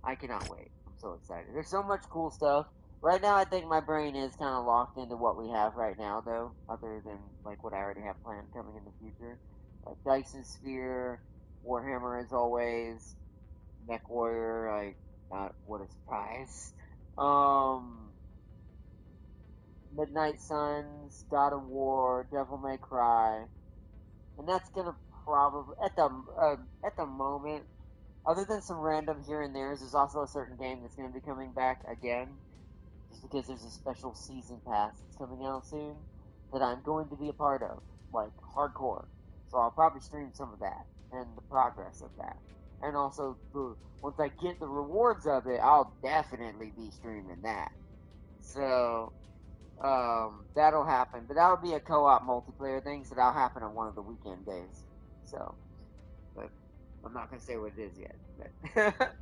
Speaker 1: I cannot wait. I'm so excited. There's so much cool stuff. Right now, I think my brain is kind of locked into what we have right now, though, other than like what I already have planned coming in the future. Like Dyson Sphere, Warhammer as always, MechWarrior, like, what a surprise. Um, Midnight Suns, God of War, Devil May Cry, and that's gonna probably at the moment, other than some random here and there's also a certain game that's gonna be coming back again, just because there's a special season pass that's coming out soon that I'm going to be a part of, like hardcore. So I'll probably stream some of that and the progress of that, and also once I get the rewards of it, I'll definitely be streaming that. So that'll happen, but that'll be a co-op multiplayer thing, so that'll happen on one of the weekend days. So, but I'm not gonna say what it is yet. But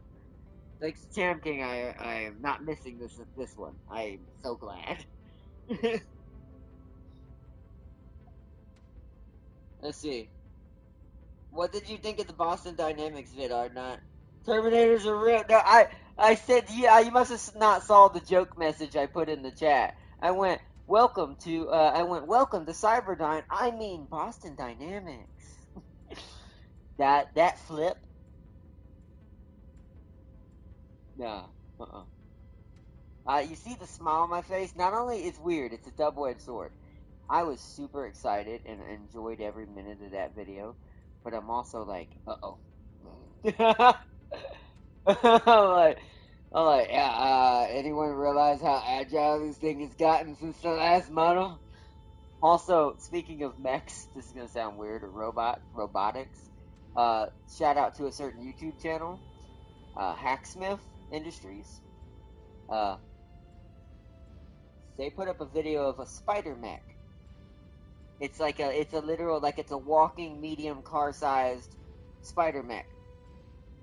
Speaker 1: thanks to Tam King, I am not missing this one. I am so glad. Let's see. What did you think of the Boston Dynamics vid, or not? Terminators are real. No, I said, yeah, you must have not saw the joke message I put in the chat. I went, welcome to Cyberdyne. I mean Boston Dynamics. that flip. Nah. You see the smile on my face? Not only it's weird, it's a double-edged sword. I was super excited and enjoyed every minute of that video, but I'm also like, uh-oh. Yeah, anyone realize how agile this thing has gotten since the last model? Also, speaking of mechs, this is gonna sound weird, or robotics. Shout out to a certain YouTube channel, Hacksmith Industries. Uh, they put up a video of a spider mech. It's a literal, like it's a walking medium car-sized spider mech.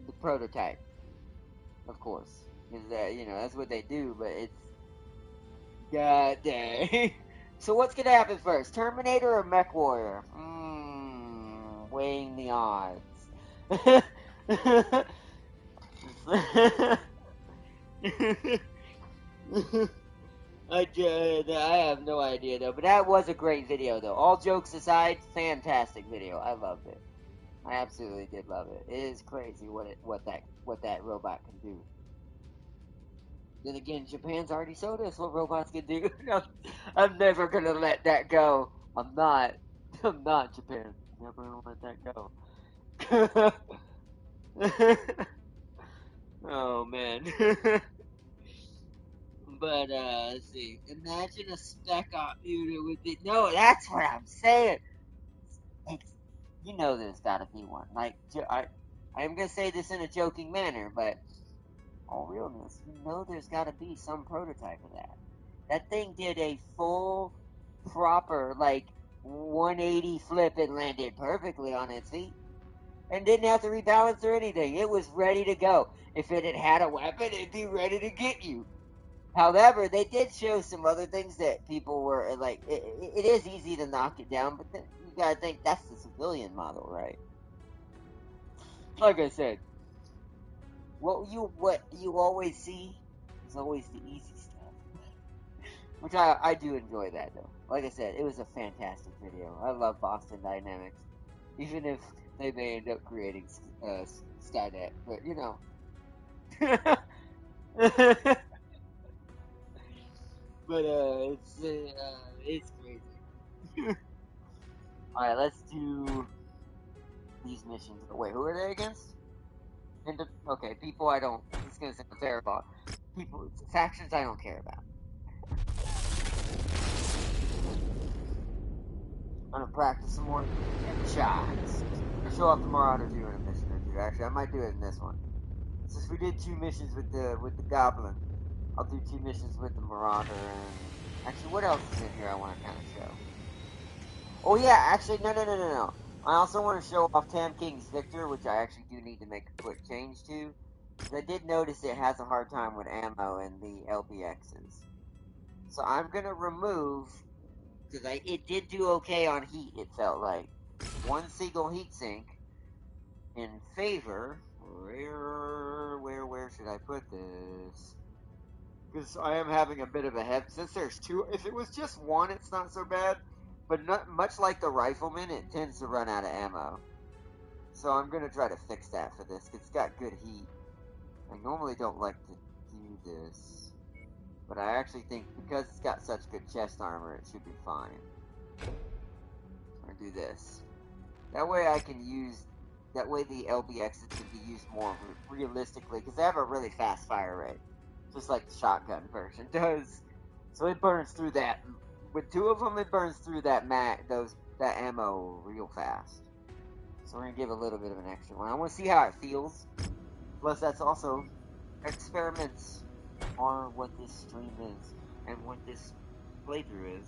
Speaker 1: The prototype, of course, because that's what they do. But it's god dang. So what's gonna happen first, Terminator or MechWarrior? Weighing the odds. I have no idea though, but that was a great video though. All jokes aside, fantastic video. I loved it. I absolutely did love it. It is crazy what that robot can do. Then again, Japan's already showed us what robots can do. I'm never gonna let that go. I'm not. I'm not Japan. Never gonna let that go. Oh man. But let's see. Imagine a spec op unit with it. No, that's what I'm saying. It's, there's got to be one. Like I am gonna say this in a joking manner, but all realness, there's got to be some prototype of that. That thing did a full, proper, like 180 flip and landed perfectly on its feet, and didn't have to rebalance or anything. It was ready to go. If it had had a weapon, it'd be ready to get you. However, they did show some other things that people were like, it is easy to knock it down, but then you gotta think that's the civilian model, right? Like I said, what you always see is always the easy stuff, which I do enjoy that though. Like I said, it was a fantastic video. I love Boston Dynamics, even if they may end up creating Skynet, but but it's crazy. All right, let's do these missions. Wait, who are they against? Okay, people I don't. This is gonna sound terrible. People, factions I don't care about. I'm gonna practice some more shots. Show off the Marauder doing a mission or two. Actually, I might do it in this one. Since we did 2 missions with the Goblin, I'll do 2 missions with the Marauder. And actually, what else is in here I want to kind of show? Oh yeah, actually, no. I also want to show off Tam King's Victor, which I actually do need to make a quick change to. I did notice it has a hard time with ammo in the LBXs. So I'm gonna remove, because it did do okay on heat, it felt like. One single heat sink in favor. Where should I put this? Because I am having a bit of a since there's 2. If it was just 1, it's not so bad. But not much like the Rifleman, it tends to run out of ammo. So I'm gonna try to fix that for this, because it's got good heat. I normally don't like to do this, but I actually think because it's got such good chest armor, it should be fine. I'm gonna do this. That way I can use, that way the LBXs can be used more realistically, because they have a really fast fire rate, just like the shotgun version does. So it burns through that. With 2 of them, it burns through that that ammo real fast. So we're gonna give a little bit of an extra one. I want to see how it feels. Plus, that's also experiments are what this stream is and what this playthrough is.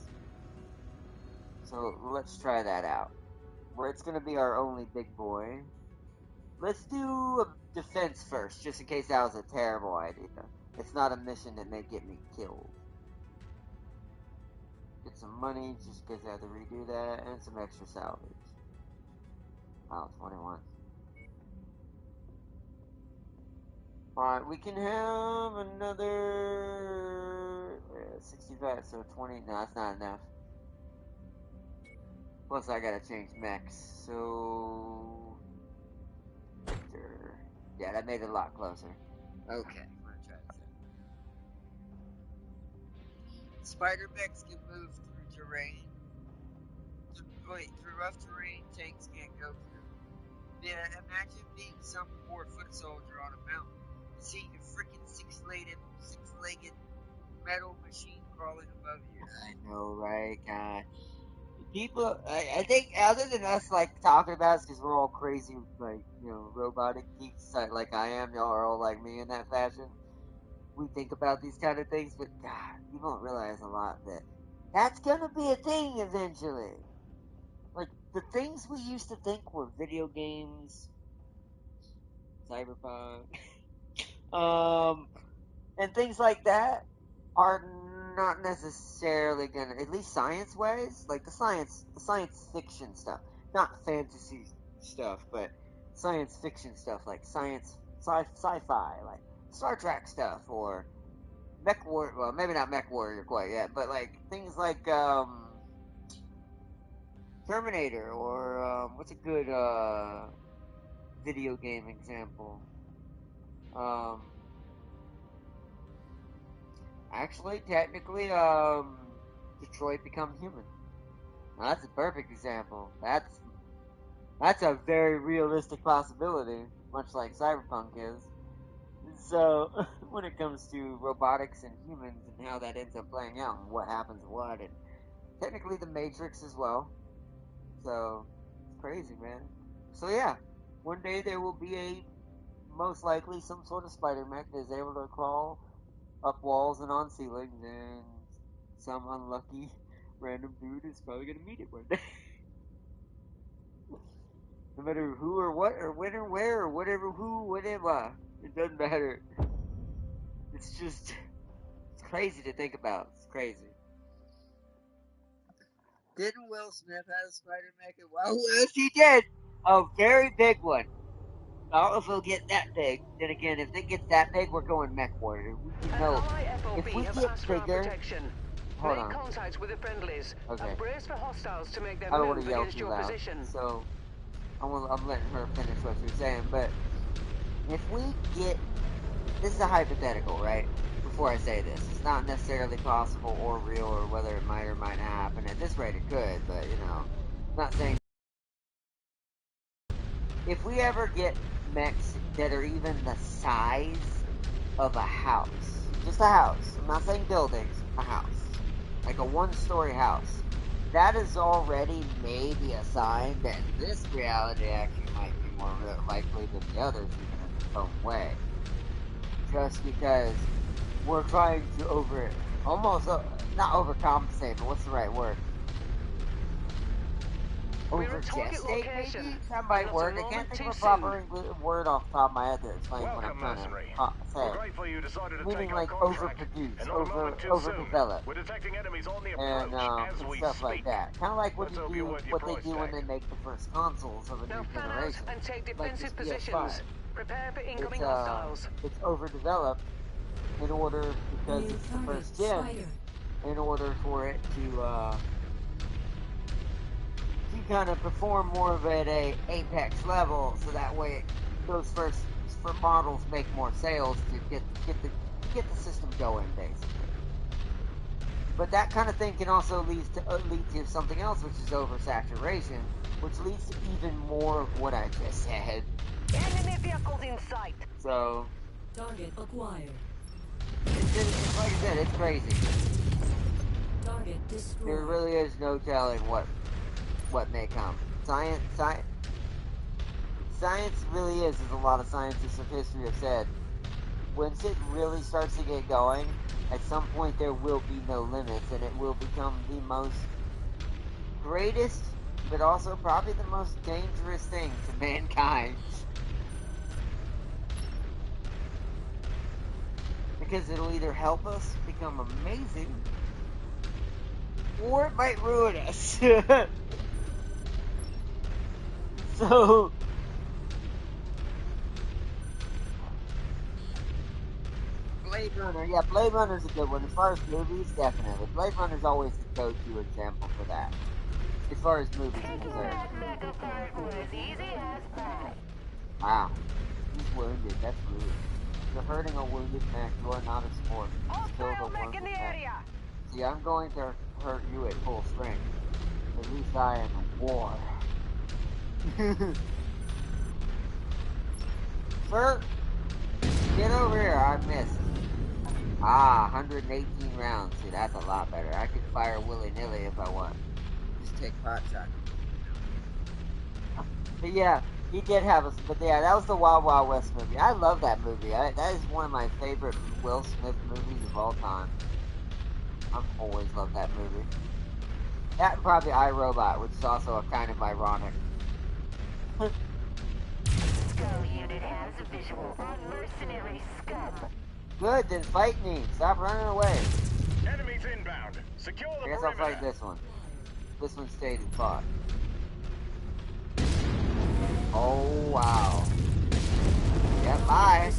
Speaker 1: So let's try that out. Where it's gonna be our only big boy. Let's do a defense first, just in case that was a terrible idea. It's not a mission that may get me killed. Get some money, just in case I have to redo that, and some extra salvage. Oh, 21. Alright, we can have another 65, so 20. No, that's not enough. Plus, I gotta change mechs, so. Victor. Yeah, that made it a lot closer. Okay, I'm gonna try this out. Spider mechs can move through terrain. Through rough terrain, tanks can't go through. Yeah, imagine being some poor foot soldier on a mountain, seeing a freaking six-legged metal machine crawling above you. I know, right? God. People, I think, other than us, like, talking about it, because we're all crazy, like, robotic geeks, like I am, y'all are all like me in that fashion. We think about these kind of things, but God, you don't realize a lot that that's gonna be a thing eventually. Like, the things we used to think were video games, cyberpunk, and things like that are not necessarily gonna, at least science wise, like the science fiction stuff, not fantasy stuff, but science fiction stuff, like sci-fi, like Star Trek stuff, or MechWarrior, well, maybe not MechWarrior quite yet, but like things like Terminator, or what's a good video game example? Um, Actually, technically, Detroit Become Human. Now, that's a perfect example. That's a very realistic possibility, much like Cyberpunk is. So, when it comes to robotics and humans and how that ends up playing out and what happens what, and technically the Matrix as well. So, it's crazy, man. So yeah, one day there will be most likely some sort of spider mech that is able to crawl up walls and on ceilings, and some unlucky random dude is probably gonna meet it one day. No matter who or what or when or where or whatever, who, whatever, it doesn't matter. It's just, it's crazy to think about. It's crazy. Didn't Will Smith have a spider mech? Well, yes, he did. A very big one. I don't know if it'll get that big. Then again, if it gets that big, we're going MechWarrior. We
Speaker 3: An
Speaker 1: know
Speaker 3: ally
Speaker 1: if
Speaker 3: FOB
Speaker 1: we
Speaker 3: have
Speaker 1: get
Speaker 3: asked for our
Speaker 1: bigger.
Speaker 3: protection.
Speaker 1: Hold
Speaker 3: Make
Speaker 1: on.
Speaker 3: contact with the friendlies
Speaker 1: Okay.
Speaker 3: and brace for hostiles to make their
Speaker 1: I don't want
Speaker 3: move
Speaker 1: to yell
Speaker 3: against
Speaker 1: too
Speaker 3: your
Speaker 1: loud.
Speaker 3: position.
Speaker 1: So I'm letting her finish what she was saying. But if we get, this is a hypothetical, right? Before I say this, it's not necessarily possible or real, or whether it might or might not happen. At this rate, it could, but I'm not saying. If we ever get mechs that are even the size of a house, just a house, I'm not saying buildings, a house, like a one-story house, that is already maybe a sign that this reality actually might be more likely than the others, even in its own way. Just because we're trying to almost, not overcompensate, but what's the right word?
Speaker 3: We're at target
Speaker 1: Overgestate,
Speaker 3: location.
Speaker 1: maybe? That might
Speaker 3: Not a
Speaker 1: work. I
Speaker 3: moment
Speaker 1: can't think of
Speaker 3: too
Speaker 1: a
Speaker 3: soon.
Speaker 1: proper word off the top of my head that explains what I'm
Speaker 5: Welcome,
Speaker 1: trying to
Speaker 5: Mercenary.
Speaker 1: say.
Speaker 5: We're grateful you decided to
Speaker 1: Meaning
Speaker 5: take our
Speaker 1: like
Speaker 5: contract.
Speaker 1: overproduced,
Speaker 5: And not a moment too
Speaker 1: overdeveloped,
Speaker 5: soon. We're detecting enemies on the
Speaker 1: and
Speaker 5: approach as we
Speaker 1: stuff like
Speaker 5: speak.
Speaker 1: that. Kind of like
Speaker 5: Let's hope you're worth your
Speaker 1: what they
Speaker 5: price
Speaker 1: do when
Speaker 5: tag.
Speaker 1: they make the first consoles of a
Speaker 3: Now
Speaker 1: new
Speaker 3: fan out
Speaker 1: generation,
Speaker 3: and take
Speaker 1: like this
Speaker 3: defensive
Speaker 1: PS5.
Speaker 3: positions. Prepare for
Speaker 1: It's
Speaker 3: incoming hostiles.
Speaker 1: it's overdeveloped in order, because
Speaker 4: New
Speaker 1: it's the
Speaker 4: target,
Speaker 1: first gen,
Speaker 4: spider.
Speaker 1: in order for it to kind of perform more of at a apex level, so that way those first for models make more sales to get the system going, basically. But that kind of thing can also lead to something else, which is oversaturation, which leads to even more of what I just said.
Speaker 2: Enemy vehicles in sight.
Speaker 1: So
Speaker 4: Target acquired.
Speaker 1: it's like I said, it's crazy.
Speaker 4: Target destroyed.
Speaker 1: There really is no telling what may come. Science really is, as a lot of scientists of history have said. Once it really starts to get going, at some point there will be no limits, and it will become the most greatest, but also probably the most dangerous thing to mankind. Because it'll either help us become amazing, or it might ruin us. So Blade Runner, yeah, Blade Runner's a good one. As far as movies, definitely. Blade Runner's always the go-to example for that. As far as movies are concerned. Wow. He's wounded, that's rude. You're hurting a wounded mech. You are not a sport. Just killed a wounded mech. See, I'm going to hurt you at full strength. At least I am in war. Sir, get over here. I missed. Ah, 118 rounds. See, that's a lot better. I could fire willy-nilly if I want. Just take pot shots. But yeah, he did have us. But yeah, that was the Wild Wild West movie. I love that movie. That is one of my favorite Will Smith movies of all time. I've always loved that movie. That and probably iRobot, which is also a kind of ironic.
Speaker 2: Skull unit has a visual on mercenary scum.
Speaker 1: Good, then fight me. Stop running away.
Speaker 5: Enemies inbound. Secure the
Speaker 1: I guess I'll fight this one. This one stayed and fought. Oh, wow. Yep, bye.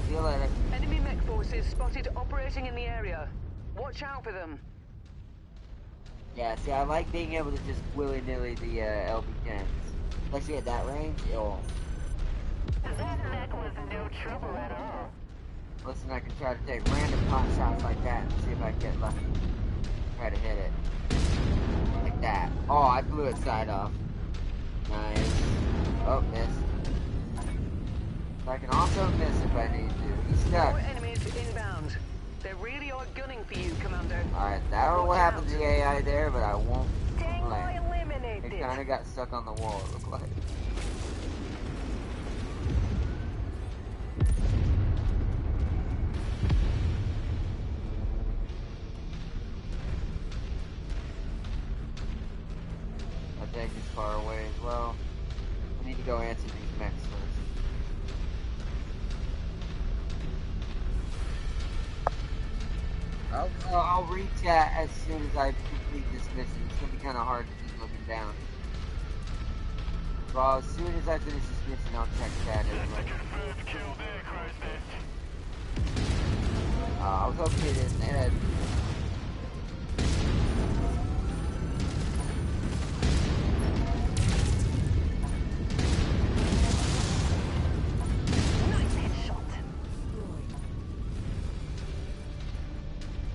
Speaker 1: See you later.
Speaker 3: Enemy mech forces spotted operating in the area. Watch out for them.
Speaker 1: Yeah, see, I like being able to just willy-nilly the LB-10s. Especially at that range. Oh.
Speaker 2: That mech was no trouble at all.
Speaker 1: Listen, I can try to take random pot shots like that and see if I can get lucky. Try to hit it. Like that. Oh, I blew its side off. Nice. Oh, missed. I can also miss if I need to. He's stuck.
Speaker 3: More enemies inbound. They really are gunning for you, Commander.
Speaker 1: Alright, I don't know what happened to the AI there, but I won't
Speaker 2: Tango
Speaker 1: complain.
Speaker 2: eliminated.
Speaker 1: It kind of got stuck on the wall, it looked like. I think it's far away as well. I need to go answer these mechs first. I'll read chat as soon as I complete this mission. It's gonna be kind of hard to keep looking down. Well, as soon as I finish this mission, I'll check chat anyway. I was hoping it isn't Ed.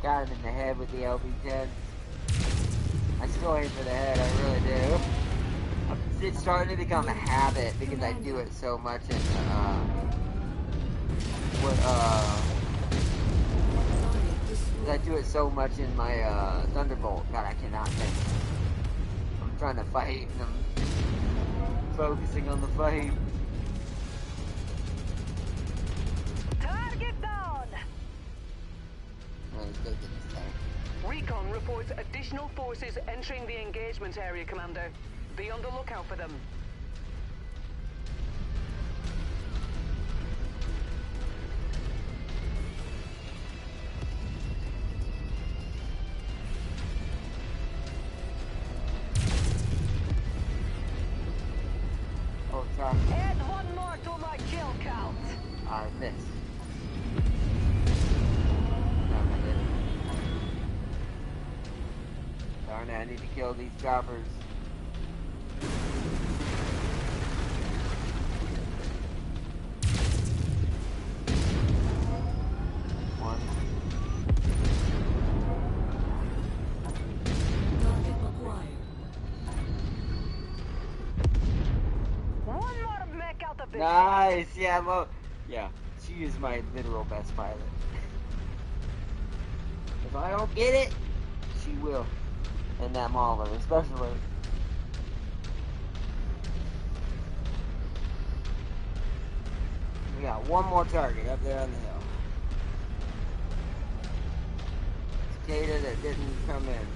Speaker 1: Got him in the head with the LB-10. I still aim for the head, I really do. It's starting to become a habit because I do it so much in, I do it so much in my, Thunderbolt. God, I cannot think. I'm trying to fight and I'm focusing on the fight.
Speaker 2: Target down.
Speaker 3: Recon reports additional forces entering the engagement area, Commander. Be on the lookout for them.
Speaker 1: Oh, sorry.
Speaker 2: Add one more to my kill count.
Speaker 1: I missed. Darn it, I need to kill these choppers. One.
Speaker 4: Target acquired.
Speaker 2: One more mech out of this.
Speaker 1: Nice! Yeah, yeah, she is my literal best pilot. If I don't get it, she will. And that Mauler, especially. We got one more target up there on the hill. Cicada that didn't come in.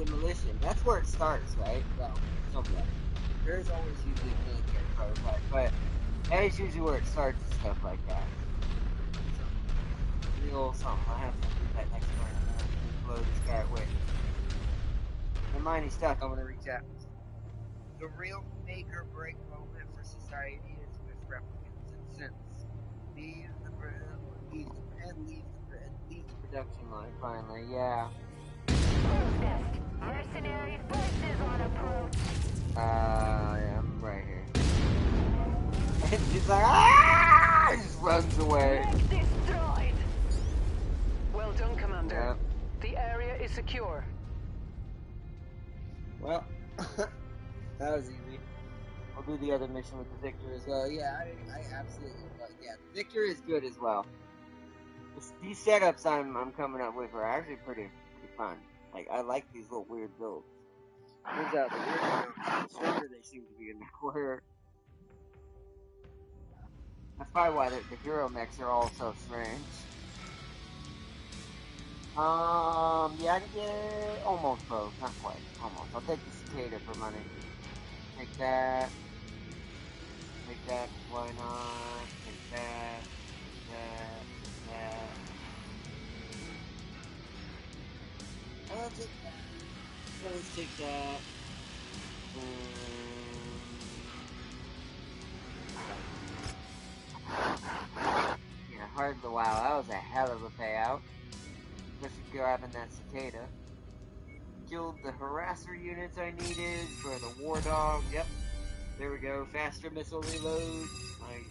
Speaker 1: demolition. That's where it starts, right? Well, somewhat. There's always usually a military prototype, but that is usually where it starts and stuff like that. So, real something. I have to do that next turn. I'm gonna blow this guy away. Never mind, he's stuck. I'm gonna reach out. The real make or break moment for society is with replicants and synths. Leave the production line finally. Yeah.
Speaker 2: Protest. Mercenary forces on approach.
Speaker 1: Yeah, I'm right here. And she's like, ah! He just runs away.
Speaker 3: Mech destroyed. Well done, Commander.
Speaker 1: Yep.
Speaker 3: The area is secure.
Speaker 1: Well, that was easy. I'll do the other mission with the Victor as well. Yeah, I absolutely love it. Yeah, the Victor is good as well. These setups I'm coming up with are actually pretty fun. Like, I like these little weird builds. Turns out the weird builds, the stronger they seem to be in MechWarrior. That's probably why the hero mechs are all so strange. Yeah, I can get almost both, not quite, almost. I'll take the cicada for money. Take that. Take that, why not? Take that. I'll take that. Let's take that. Yeah, hardly. Wow, that was a hell of a payout. Especially grabbing that cicada. Killed the harasser units I needed for the war dog. Yep. There we go. Faster missile reload. Nice.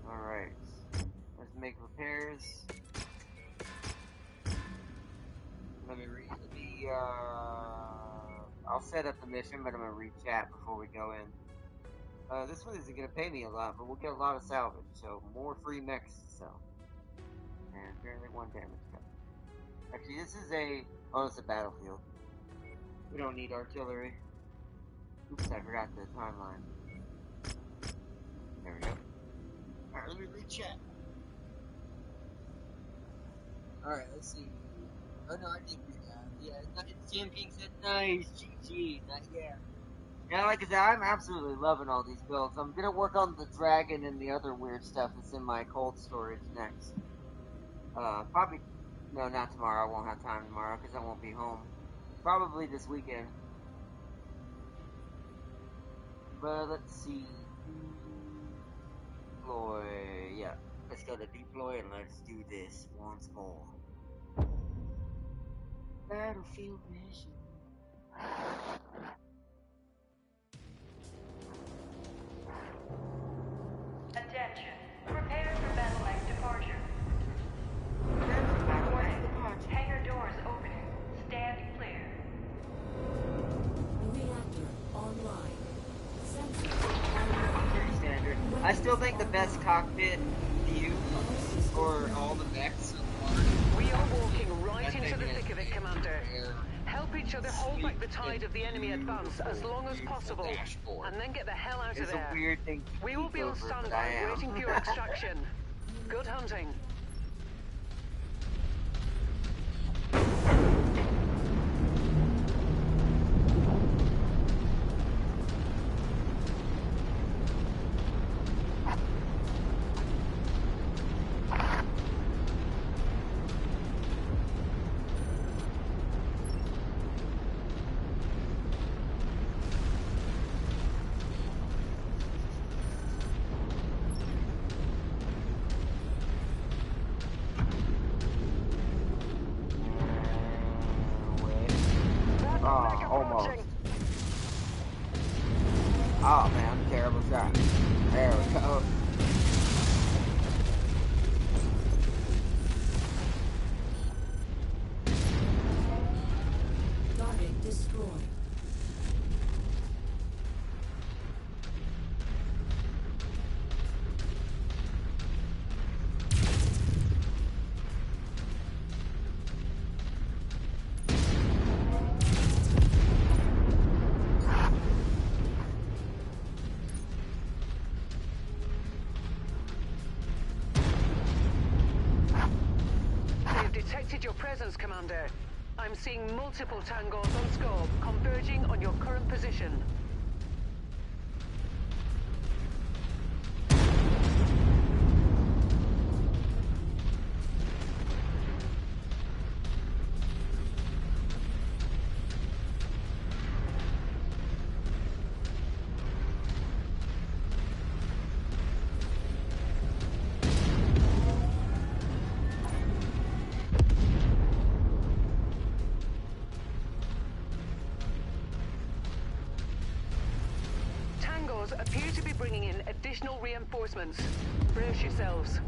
Speaker 1: Alright. Let's make repairs. I'll set up the mission, but I'm gonna read chat before we go in. This one isn't gonna pay me a lot, but we'll get a lot of salvage, so more free mechs to sell. And apparently 1 damage cut. Actually, this is it's a battlefield. We don't need artillery. Oops, I forgot the timeline. There we go. Alright, let me read chat. Alright, let's see. Oh no, I did read that. Yeah, Jim King said nice, GG. Yeah. Yeah, like I said, I'm absolutely loving all these builds. I'm gonna work on the dragon and the other weird stuff that's in my cold storage next. Probably, no, not tomorrow. I won't have time tomorrow because I won't be home. Probably this weekend. But let's see. Deploy. Yeah, let's go to deploy and let's do this once more. Battlefield mission.
Speaker 2: Attention. Prepare for battle-like departure. Warning. Hangar doors opening. Stand clear.
Speaker 4: Reactor online. Sensor online.
Speaker 1: Pretty standard. I still think the best cockpit view for all the mechs.
Speaker 3: We are walking right into the thick of it, Commander. Help each other hold back the tide of the enemy advance as long as possible, and then get the hell out of there.
Speaker 1: It's a weird thing.
Speaker 3: We will be on standby waiting for your extraction. Good hunting.
Speaker 1: Oh man, I'm a terrible shot. There we go.
Speaker 4: Target destroyed.
Speaker 3: detected your presence, Commander. I'm seeing multiple tangos on scope, converging on your current position. Appear to be bringing in additional reinforcements. Brace yourselves.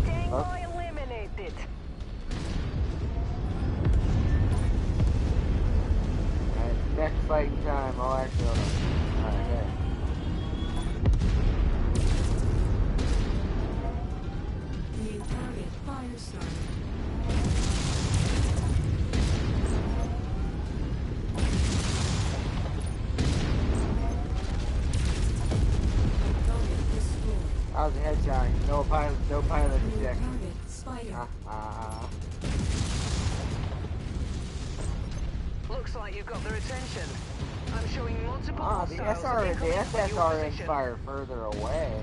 Speaker 2: Tango eliminated.
Speaker 1: Next fighting time. Oh, actually, hold on. Alright, there.
Speaker 4: New target fire started. Target destroyed.
Speaker 1: That was a headshot. No pilot
Speaker 4: New
Speaker 1: eject.
Speaker 4: target spider.
Speaker 3: Looks like you've got their attention. I'm showing multiple
Speaker 1: The
Speaker 3: hostiles incoming from your
Speaker 1: SRMs
Speaker 3: position.
Speaker 1: fire further away.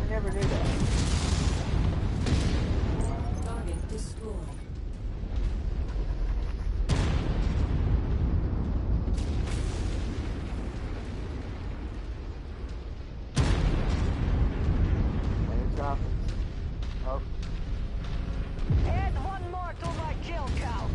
Speaker 1: I never knew that.
Speaker 4: Target destroyed.
Speaker 1: Any droppings? Oh,
Speaker 2: Add one more to my kill count.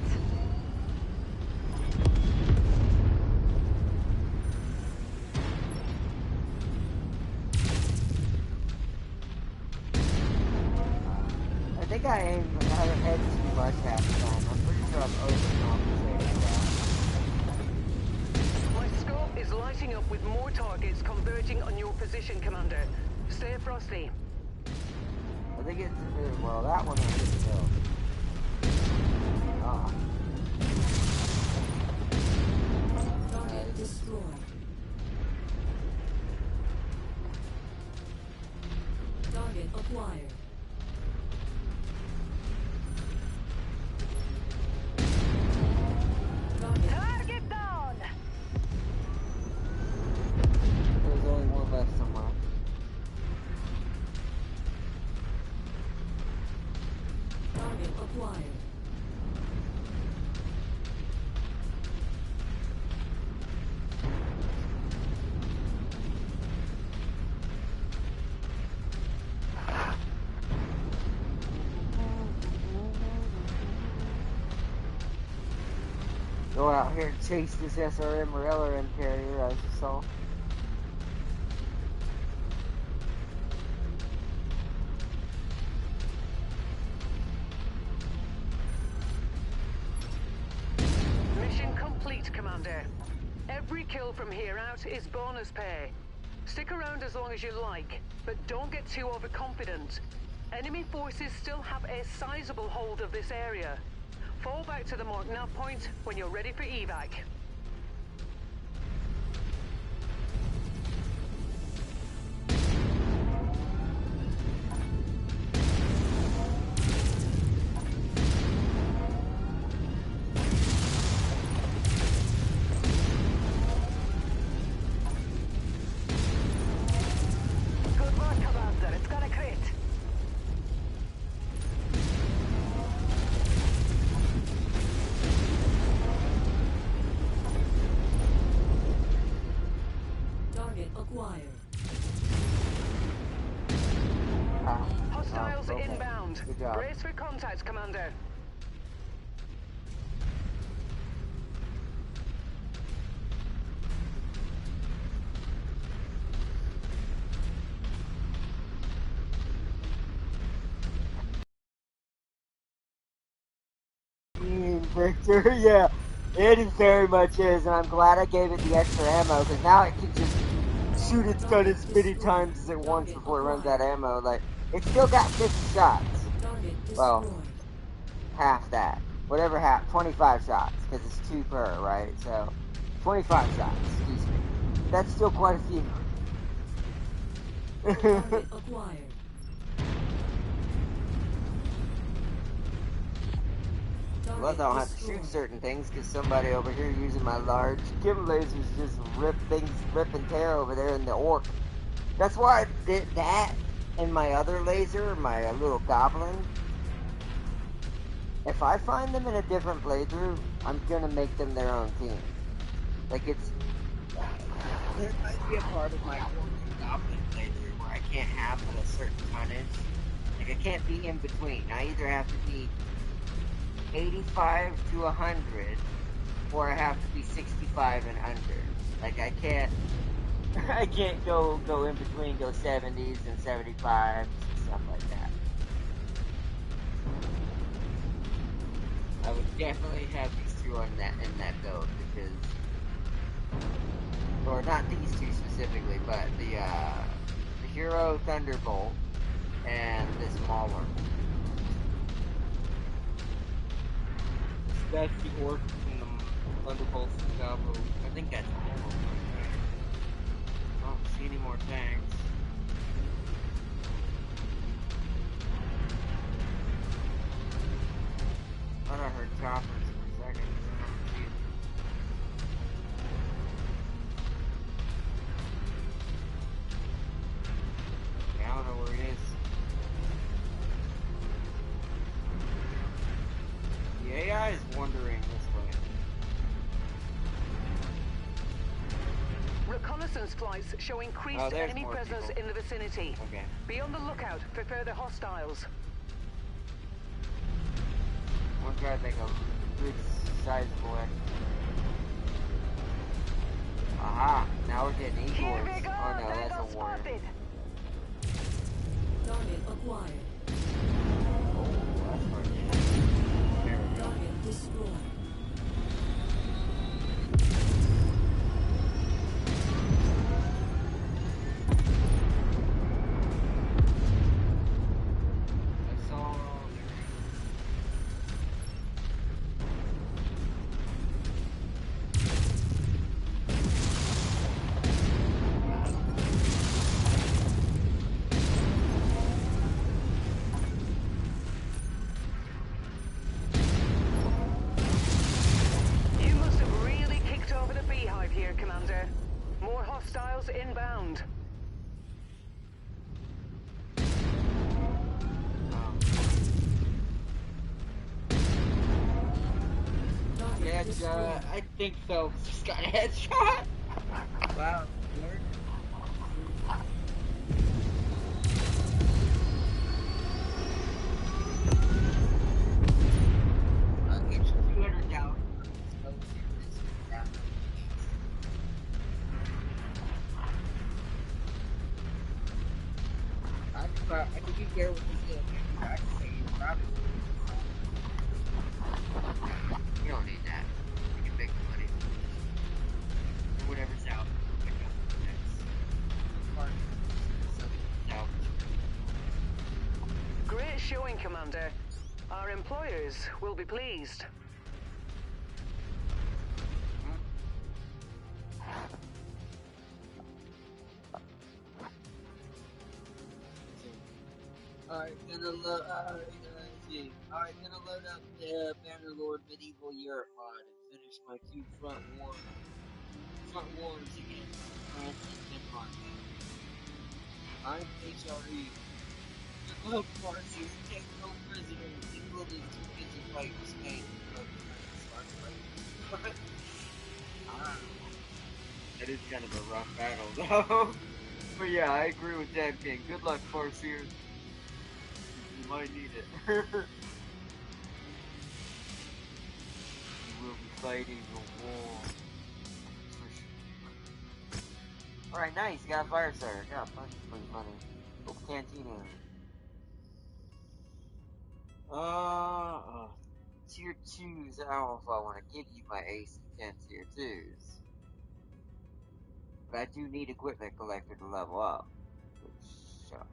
Speaker 1: I think I aimed another head too much half the time. I'm pretty sure I'm overcompensating that.
Speaker 3: My scope is lighting up with more targets converging on your position, Commander. Stay frosty.
Speaker 1: I think it's, well, that one I didn't kill.
Speaker 4: Target destroyed. Target acquired. Target
Speaker 2: Target down.
Speaker 1: There's only one left somewhere.
Speaker 4: target acquired.
Speaker 1: Go out here and chase this SRM or LRM carrier as you saw.
Speaker 3: Mission complete, Commander. Every kill from here out is bonus pay. Stick around as long as you like, but don't get too overconfident. Enemy forces still have a sizable hold of this area. Fall back to the mark nav point when you're ready for evac.
Speaker 2: Good work, Commander. It's gonna crit.
Speaker 4: Target acquired.
Speaker 3: Hostiles
Speaker 1: okay.
Speaker 3: inbound.
Speaker 1: Good job.
Speaker 3: Brace for contact, Commander.
Speaker 1: Victor, yeah, it is very much is, and I'm glad I gave it the extra ammo, because now it can just shoot its gun as many times as it wants before it runs out of ammo. Like, it's still got 50 shots.
Speaker 4: Target
Speaker 1: Well,
Speaker 4: destroyed.
Speaker 1: half that. Whatever 25 shots, because it's 2 per, right? So, 25 shots, excuse me. That's still quite a few.
Speaker 4: Target acquired.
Speaker 1: Plus, I don't have to shoot certain things because somebody over here using my large kim lasers just rip and tear over there in the orc. That's why I did that and my other laser, my little goblin. If I find them in a different playthrough, I'm gonna make them their own team. Like there might be a part of my orc and goblin playthrough where I can't have a certain tonnage. Like I can't be in between. I either have to be 85 to 100, or I have to be 65 and under. Like I can't go in between, go 70s and 75s and stuff like that. I would definitely have these two in that build because, or not these two specifically, but the Hero Thunderbolt and this Mauler. That's the orc and the Thunderbolts and the Gobbo. I think that's all of them. I don't see any more tanks. I thought I heard choppers for a second. I don't see it. Yeah, I don't know where he is. The AI is wandering this way.
Speaker 3: Reconnaissance flights show increased
Speaker 1: Oh, there's
Speaker 3: enemy
Speaker 1: more
Speaker 3: presence
Speaker 1: people.
Speaker 3: in the vicinity.
Speaker 1: Okay.
Speaker 3: Be on the lookout for further hostiles.
Speaker 1: One guy make a good sizable extra. Aha! Now we're getting equals.
Speaker 3: Here we go!
Speaker 1: Oh no, that's
Speaker 3: Tango
Speaker 1: a warrior.
Speaker 3: spotted!
Speaker 4: Target acquired.
Speaker 1: Oh, that's hard to hit. There we go.
Speaker 4: Target destroyed.
Speaker 1: I saw.
Speaker 3: You must have really kicked over the beehive here, Commander. More hostiles inbound.
Speaker 4: Target
Speaker 1: Yeah,
Speaker 4: destroyed.
Speaker 1: I think Phelps just got a headshot. Wow. Lord. It's 200 down. I could be there with this little I can say you probably. You don't need that. You can make the money. Or whatever's out. Pick up the next part. Something out.
Speaker 3: Great showing, Commander. Our employers will be pleased.
Speaker 1: Alright, gonna load. Alright, gonna load up the Bannerlord Medieval Europe mod and finish my 2 front wars against France and Denmark. I'm HRE. Good luck, Farsi. We're taking no prisoners. England is too busy fighting Spain. That is kind of a rough battle, though. But yeah, I agree with Dad King. Good luck, Farseer. You might need it. You will be fighting a war. Alright, nice. Got a fire starter. Got a bunch of free money. Open cantina. Tier 2s. I don't know if I want to give you my AC 10 tier 2s. But I do need equipment collector to level up. Which sucks.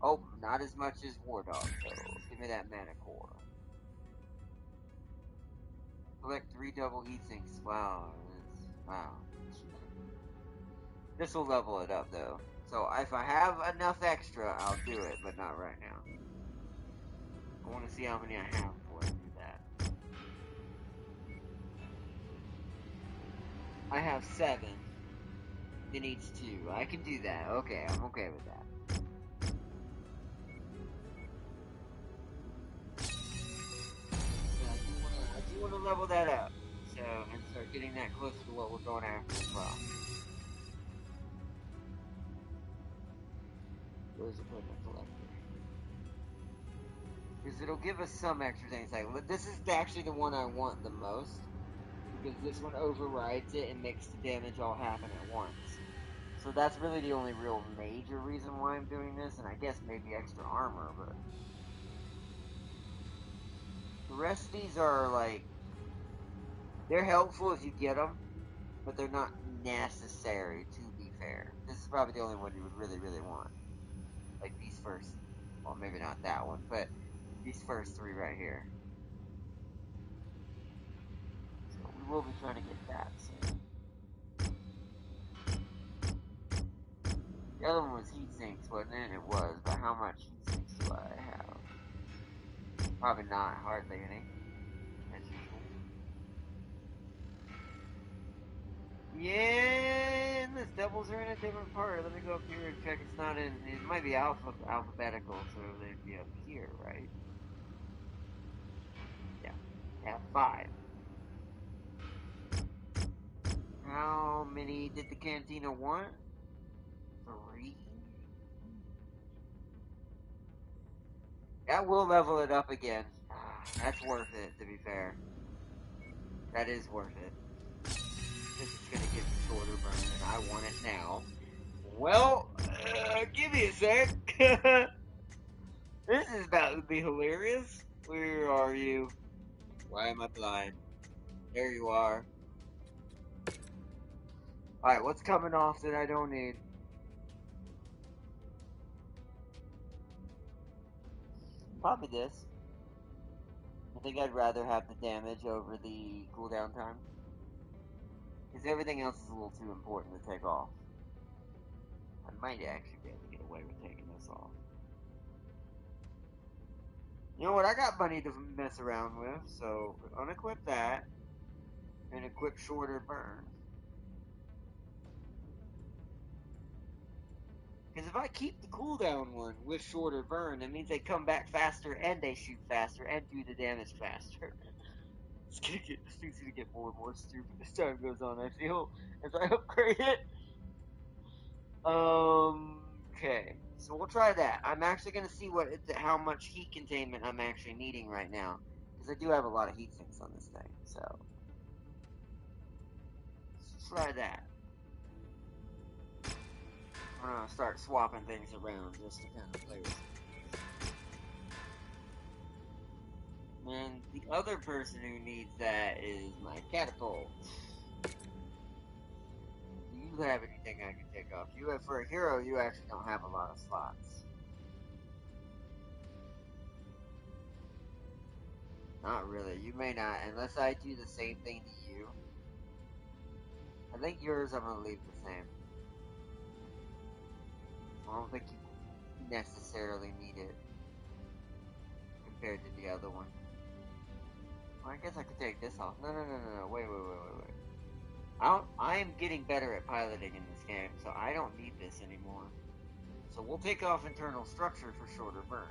Speaker 1: Oh, not as much as War Dog, though. Give me that mana core. Collect 3 double heat sinks. Wow. Wow. This will level it up, though. So if I have enough extra, I'll do it, but not right now. I want to see how many I have before I do that. I have 7. It needs 2. I can do that. Okay, I'm okay with that. I do want to level that up. So, and start getting that closer to what we're going after as well. Where's equipment collector? Because it'll give us some extra things. Like, this is actually the one I want the most. Because this one overrides it and makes the damage all happen at once. So that's really the only real major reason why I'm doing this. And I guess maybe extra armor, but... The rest of these are, like... They're helpful if you get them. But they're not necessary, to be fair. This is probably the only one you would really, really want. Like these first... Well, maybe not that one, but... These first 3 right here. So we will be trying to get that soon. The other one was heat sinks, wasn't it? It was, but how much heat sinks do I have? Probably not, hardly any. As usual. Yeah, and the doubles are in a different part. Let me go up here and check it's not in. It might be alphabetical, so they'd be up here, right? Yeah. I have 5. How many did the Cantina want? 3? That will level it up again. That's worth it, to be fair. That is worth it. This is gonna give me shorter burn, and I want it now. Well, give me a sec. This is about to be hilarious. Where are you? Why am I blind? There you are. Alright, what's coming off that I don't need? Probably this. I think I'd rather have the damage over the cooldown time. Because everything else is a little too important to take off. I might actually be able to get away with taking this off. You know what? I got money to mess around with, so unequip that and equip shorter burn. Because if I keep the cooldown one with shorter burn, it means they come back faster and they shoot faster and do the damage faster. This thing's gonna get more and more stupid as time goes on. I feel as I upgrade it. Okay, so we'll try that. I'm actually gonna see how much heat containment I'm actually needing right now, because I do have a lot of heat sinks on this thing. So let's try that. I'm gonna start swapping things around just to kind of play with it. And the other person who needs that is my catapult. Do you have anything I can take off? For a hero, you actually don't have a lot of slots. Not really. You may not, unless I do the same thing to you. I think yours I'm gonna leave the same. I don't think you necessarily need it compared to the other one. Well, I guess I could take this off. No. Wait. I am getting better at piloting in this game, so I don't need this anymore. So we'll take off internal structure for shorter burn.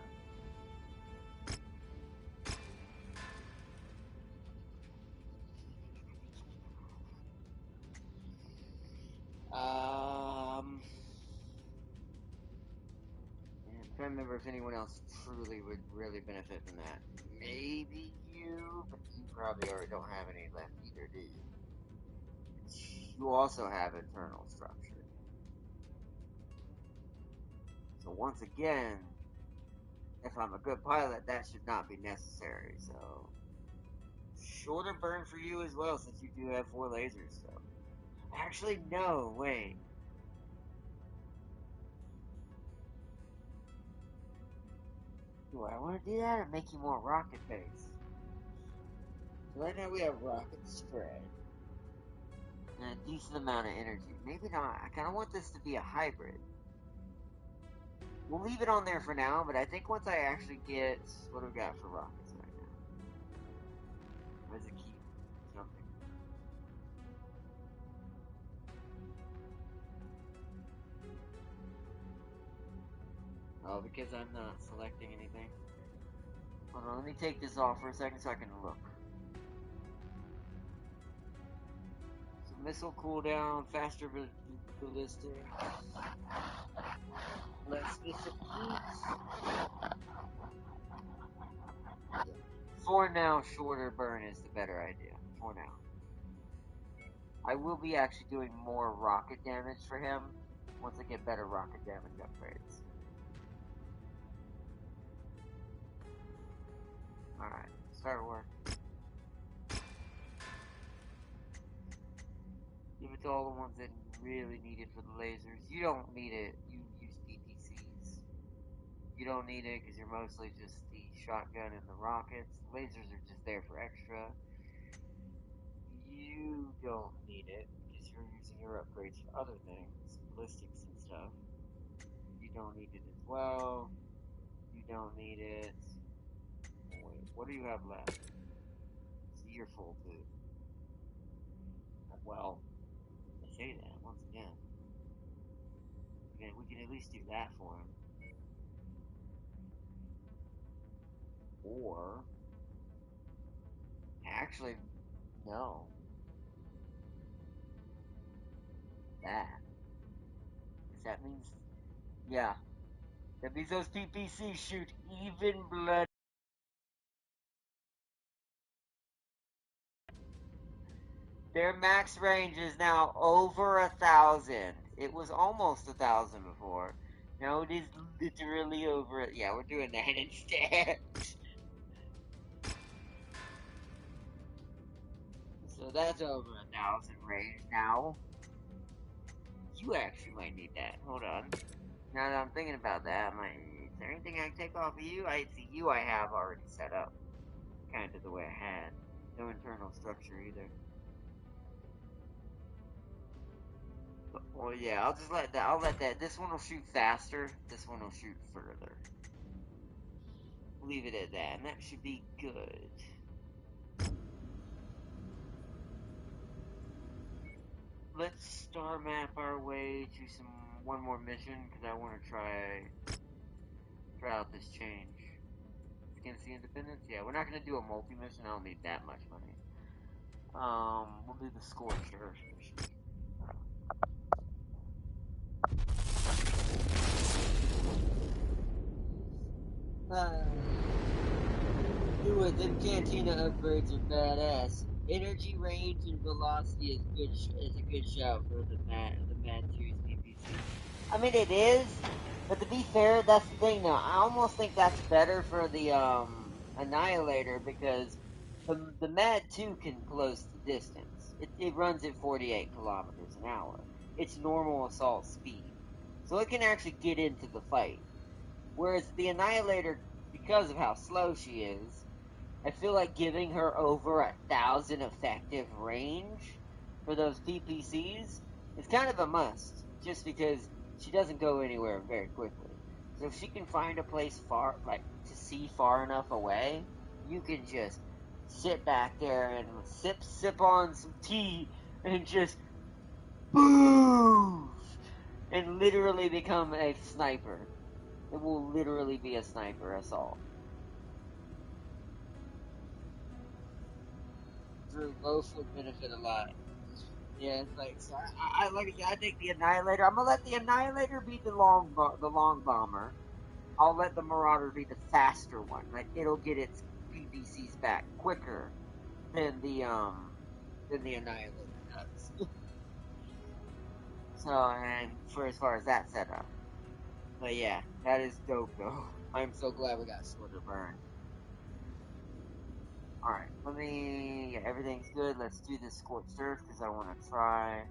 Speaker 1: I'm trying to remember if anyone else truly would really benefit from that. Maybe you, but you probably already don't have any left either, do you? You also have internal structure. So once again, if I'm a good pilot, that should not be necessary. So shorter burn for you as well, since you do have 4 lasers. So actually, no, wait. Do I want to do that or make you more rocket based? So right now we have rocket spread. And a decent amount of energy. Maybe not. I kind of want this to be a hybrid. We'll leave it on there for now, but I think once I actually get... What do we got for rockets right now? Why does it keep jumping? Oh, because I'm not selecting anything. Hold on, let me take this off for a second so I can look. So missile cooldown, faster ballistic, less missile heat. For now, shorter burn is the better idea. For now. I will be actually doing more rocket damage for him once I get better rocket damage upgrades. Alright, start work. Give it to all the ones that really need it for the lasers. You don't need it. You use PPCs. You don't need it because you're mostly just the shotgun and the rockets. The lasers are just there for extra. You don't need it because you're using your upgrades for other things, ballistics and stuff. You don't need it as well. You don't need it. Wait, what do you have left? See, you're full too. Well, I say that once again. Again, we can at least do that for him. Or, actually, no. That. Because that means, yeah. That means those PPCs shoot even blood. Their max range is now over 1,000. It was almost 1,000 before. Now it is literally over it. Yeah, we're doing that instead. So that's over 1,000 range now. You actually might need that. Hold on. Now that I'm thinking about that, is there anything I can take off of you? I see you I have already set up. Kind of the way I had. No internal structure either. Well, yeah, I'll just let that. I'll let that. This one will shoot faster. This one will shoot further. Leave it at that, and that should be good. Let's star map our way to one more mission because I want to try out this change. Against the Independence? Yeah, we're not gonna do a multi mission. I don't need that much money. We'll do the Scorched Earth mission. Do it. Them Cantina upgrades are badass. Energy range and velocity is a good shout for the Mad Series PPC. I mean, it is, but to be fair, that's the thing though. I almost think that's better for the Annihilator because the Mad 2 can close the distance. It runs at 48 kilometers an hour. It's normal assault speed, so it can actually get into the fight. Whereas the Annihilator, because of how slow she is, I feel like giving her over 1,000 effective range for those PPCs is kind of a must, just because she doesn't go anywhere very quickly. So if she can find a place to see far enough away, you can just sit back there and sip on some tea and just boom, and literally become a sniper. It will literally be a sniper assault. Drew, both would benefit a lot. Yeah, it's like so. Like I said, I think the Annihilator. I'm gonna let the Annihilator be the long bomber. I'll let the Marauder be the faster one. Like it'll get its PPCs back quicker than the Annihilator does. So, and for as far as that setup, but yeah, that is dope though. I'm so glad we got shorter burn. Alright, yeah, everything's good. Let's do this Scorched Earth because I want to try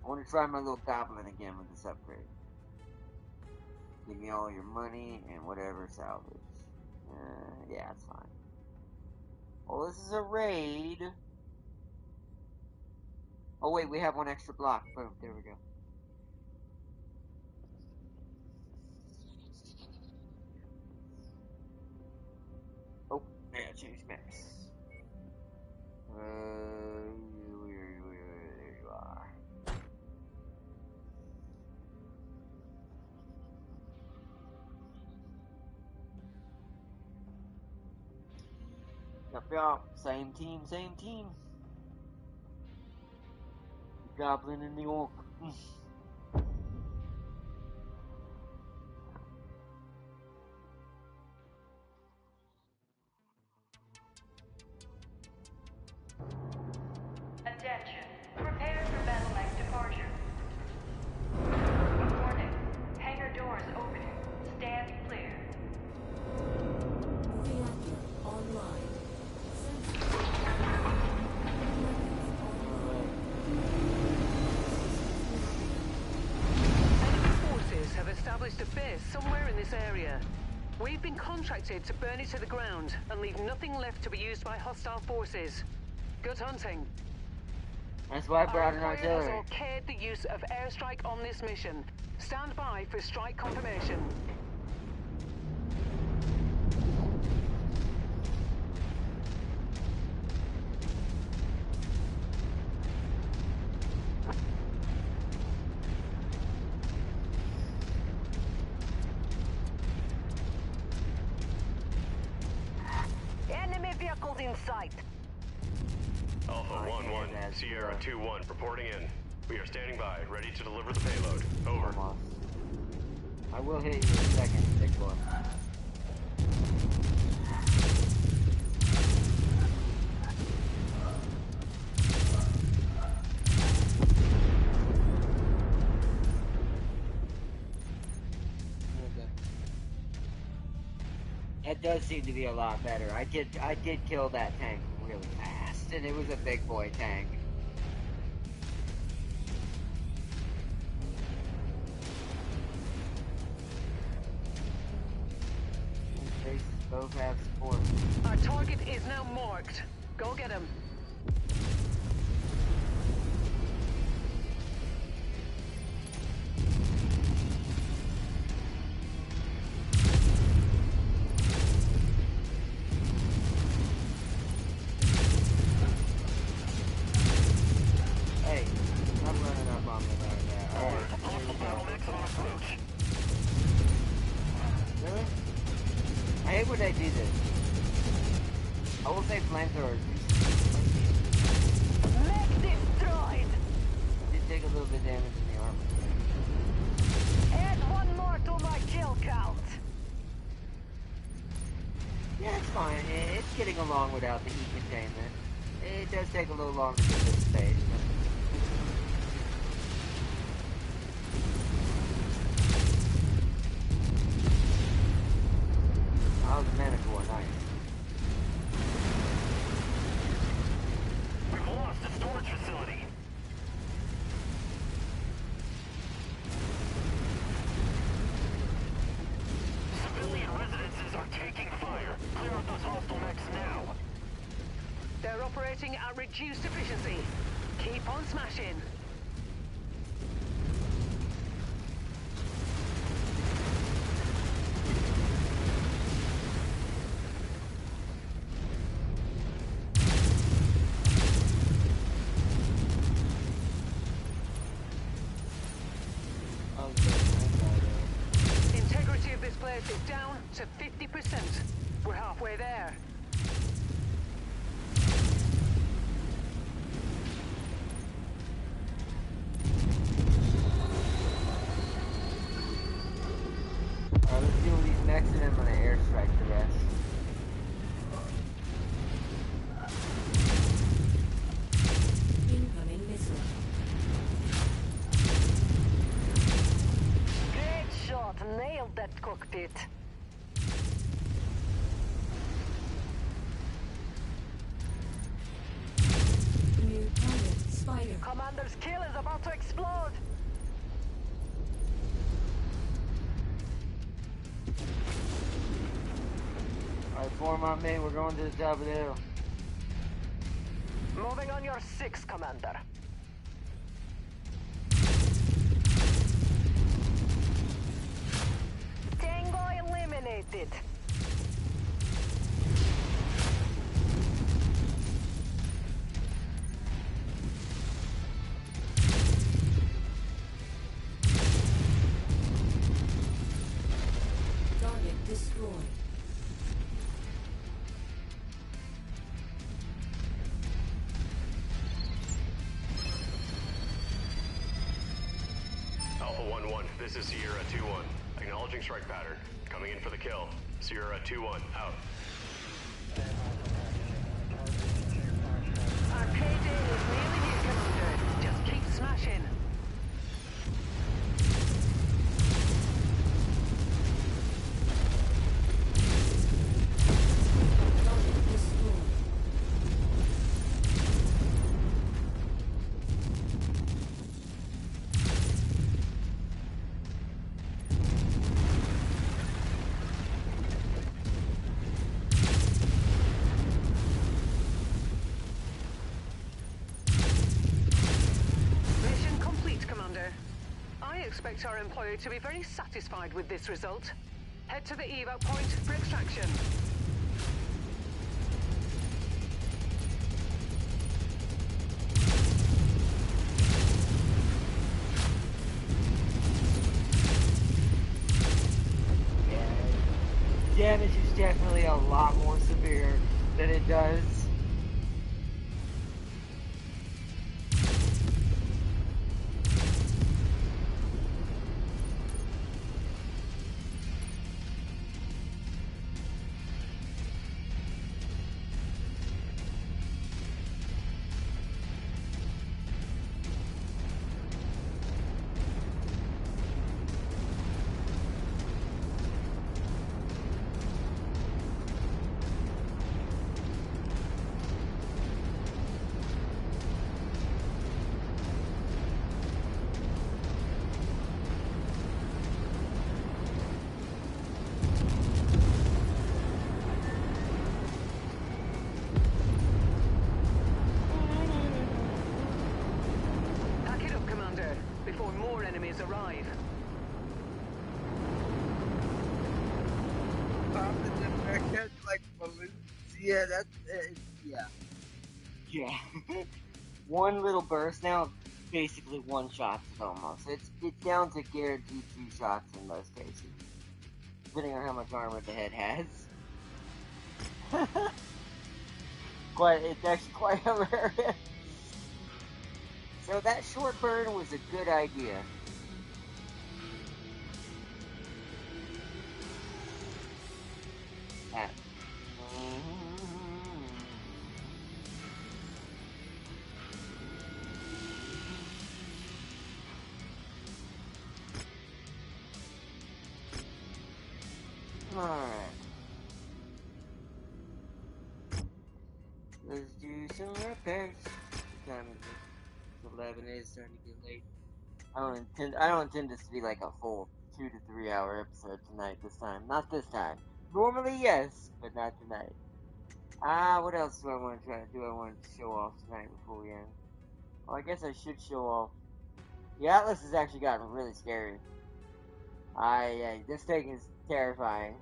Speaker 1: my little goblin again with this upgrade. Give me all your money and whatever salvage. Yeah, it's fine. Well, this is a raid. Oh wait, we have one extra block. Boom, there we go. Oh, yeah, change mix. There you are. Yup. Same team, same team. The Goblin and the Orc.
Speaker 2: Attention. Prepare for battle act departure. Warning. Hangar doors opening. Stand clear.
Speaker 4: Reactor online.
Speaker 3: Enemy forces have established a base somewhere in this area. We've been contracted to burn it to the ground and leave nothing left to be used by hostile forces. Good hunting.
Speaker 1: That's why I brought
Speaker 3: Our
Speaker 1: an
Speaker 3: employer has
Speaker 1: artillery.
Speaker 3: okayed the use of airstrike on this mission. Stand by for strike confirmation.
Speaker 2: Enemy vehicles in sight.
Speaker 5: Alpha
Speaker 1: Oh,
Speaker 5: 1-1,
Speaker 1: yeah, that's
Speaker 5: Sierra
Speaker 1: good.
Speaker 5: 2-1 reporting in. We are standing by, ready to deliver the payload. Over.
Speaker 1: Almost. I will hit you in a second, big boy. That does seem to be a lot better. I did kill that tank really fast, and it was a big boy tank. They both have support.
Speaker 3: Our target is now marked. Go get him.
Speaker 1: Hey, I'm running up on me right now. Alright, here we go. Really? I hate when they do this. I will say flamethrowers.
Speaker 2: Mech destroyed.
Speaker 1: Did take a little bit of damage in the armor.
Speaker 2: Add one more to my kill count.
Speaker 1: Yeah, it's fine. It's getting along without the heat containment. It does take a little longer to this space. Oh, the Manticore, nice.
Speaker 5: We've lost the storage facility. Civilian residences are taking fire. Clear out those hostile mechs now.
Speaker 3: They're operating at reduced efficiency. Keep on smashing.
Speaker 1: Oh, good.
Speaker 3: Integrity of this place is down to 50%. We're halfway there.
Speaker 1: Alright, let's deal with these mechs and then I'm gonna airstrike the rest.
Speaker 4: Incoming missile.
Speaker 2: Great shot. Nailed that cockpit.
Speaker 4: New target. Spider.
Speaker 2: Commander's kill is about to explode.
Speaker 1: Form on me, we're going to the top of the hill.
Speaker 3: Moving on your 6, Commander. Tango eliminated.
Speaker 4: Target destroyed.
Speaker 5: Alpha 1-1, this is Sierra 2-1. Acknowledging strike pattern. Coming in for the kill. Sierra 2-1, out.
Speaker 3: Our payday is nearly here, Commander. Just keep smashing.
Speaker 4: Target destroyed.
Speaker 3: Mission complete, Commander. I expect our employer to be very satisfied with this result. Head to the evac point for extraction.
Speaker 1: Yeah, damage is definitely a lot more severe than it does.
Speaker 3: Pack it up, Commander, before more enemies arrive.
Speaker 1: Popping them back out like balloons. Yeah, that's yeah. Yeah. One little burst now, basically one shot almost. It's down to guaranteed 2 shots in most cases, depending on how much armor the head has. It's actually quite hilarious. So that short burn was a good idea. That. Alright. Let's do some repairs. The time is 11. It's starting to get late. I don't intend this to be like a full 2 to 3 hour episode tonight this time. Not this time. Normally yes, but not tonight. What else do I want to try to do? I want to show off tonight before we end. Well, I guess I should show off. The Atlas has actually gotten really scary. This thing is terrifying.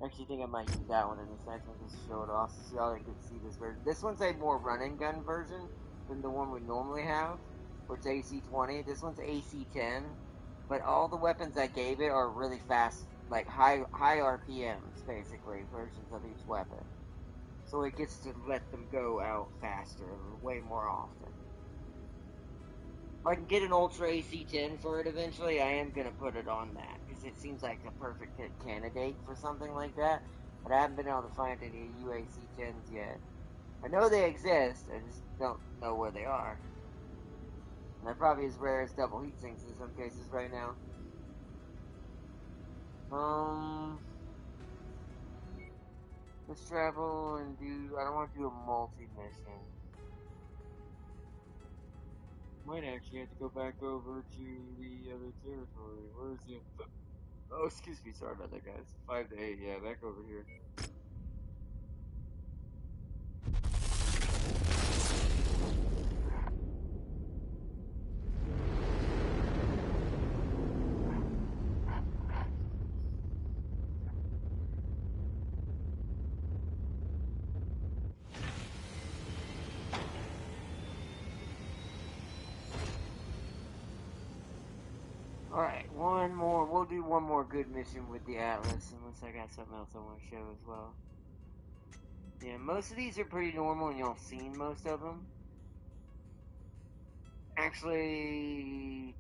Speaker 1: I actually think I might use that one in this next one just to show it off so y'all can see this version. This one's a more running gun version than the one we normally have, where it's AC-20. This one's AC-10, but all the weapons I gave it are really fast, like high RPMs, basically, versions of each weapon. So it gets to let them go out faster, way more often. If I can get an Ultra AC-10 for it eventually, I am going to put it on that, because it seems like a perfect candidate for something like that, but I haven't been able to find any UAC-10s yet. I know they exist, I just don't know where they are. And they're probably as rare as double heat sinks in some cases right now. Let's travel and do, I don't want to do a multi-mission. Might actually have to go back over to the other territory. Where is it? Oh, excuse me. Sorry about that, guys. 5 to 8. Yeah, back over here. Alright, one more. We'll do one more good mission with the Atlas, unless I got something else I want to show as well. Yeah, most of these are pretty normal, and y'all seen most of them. Actually,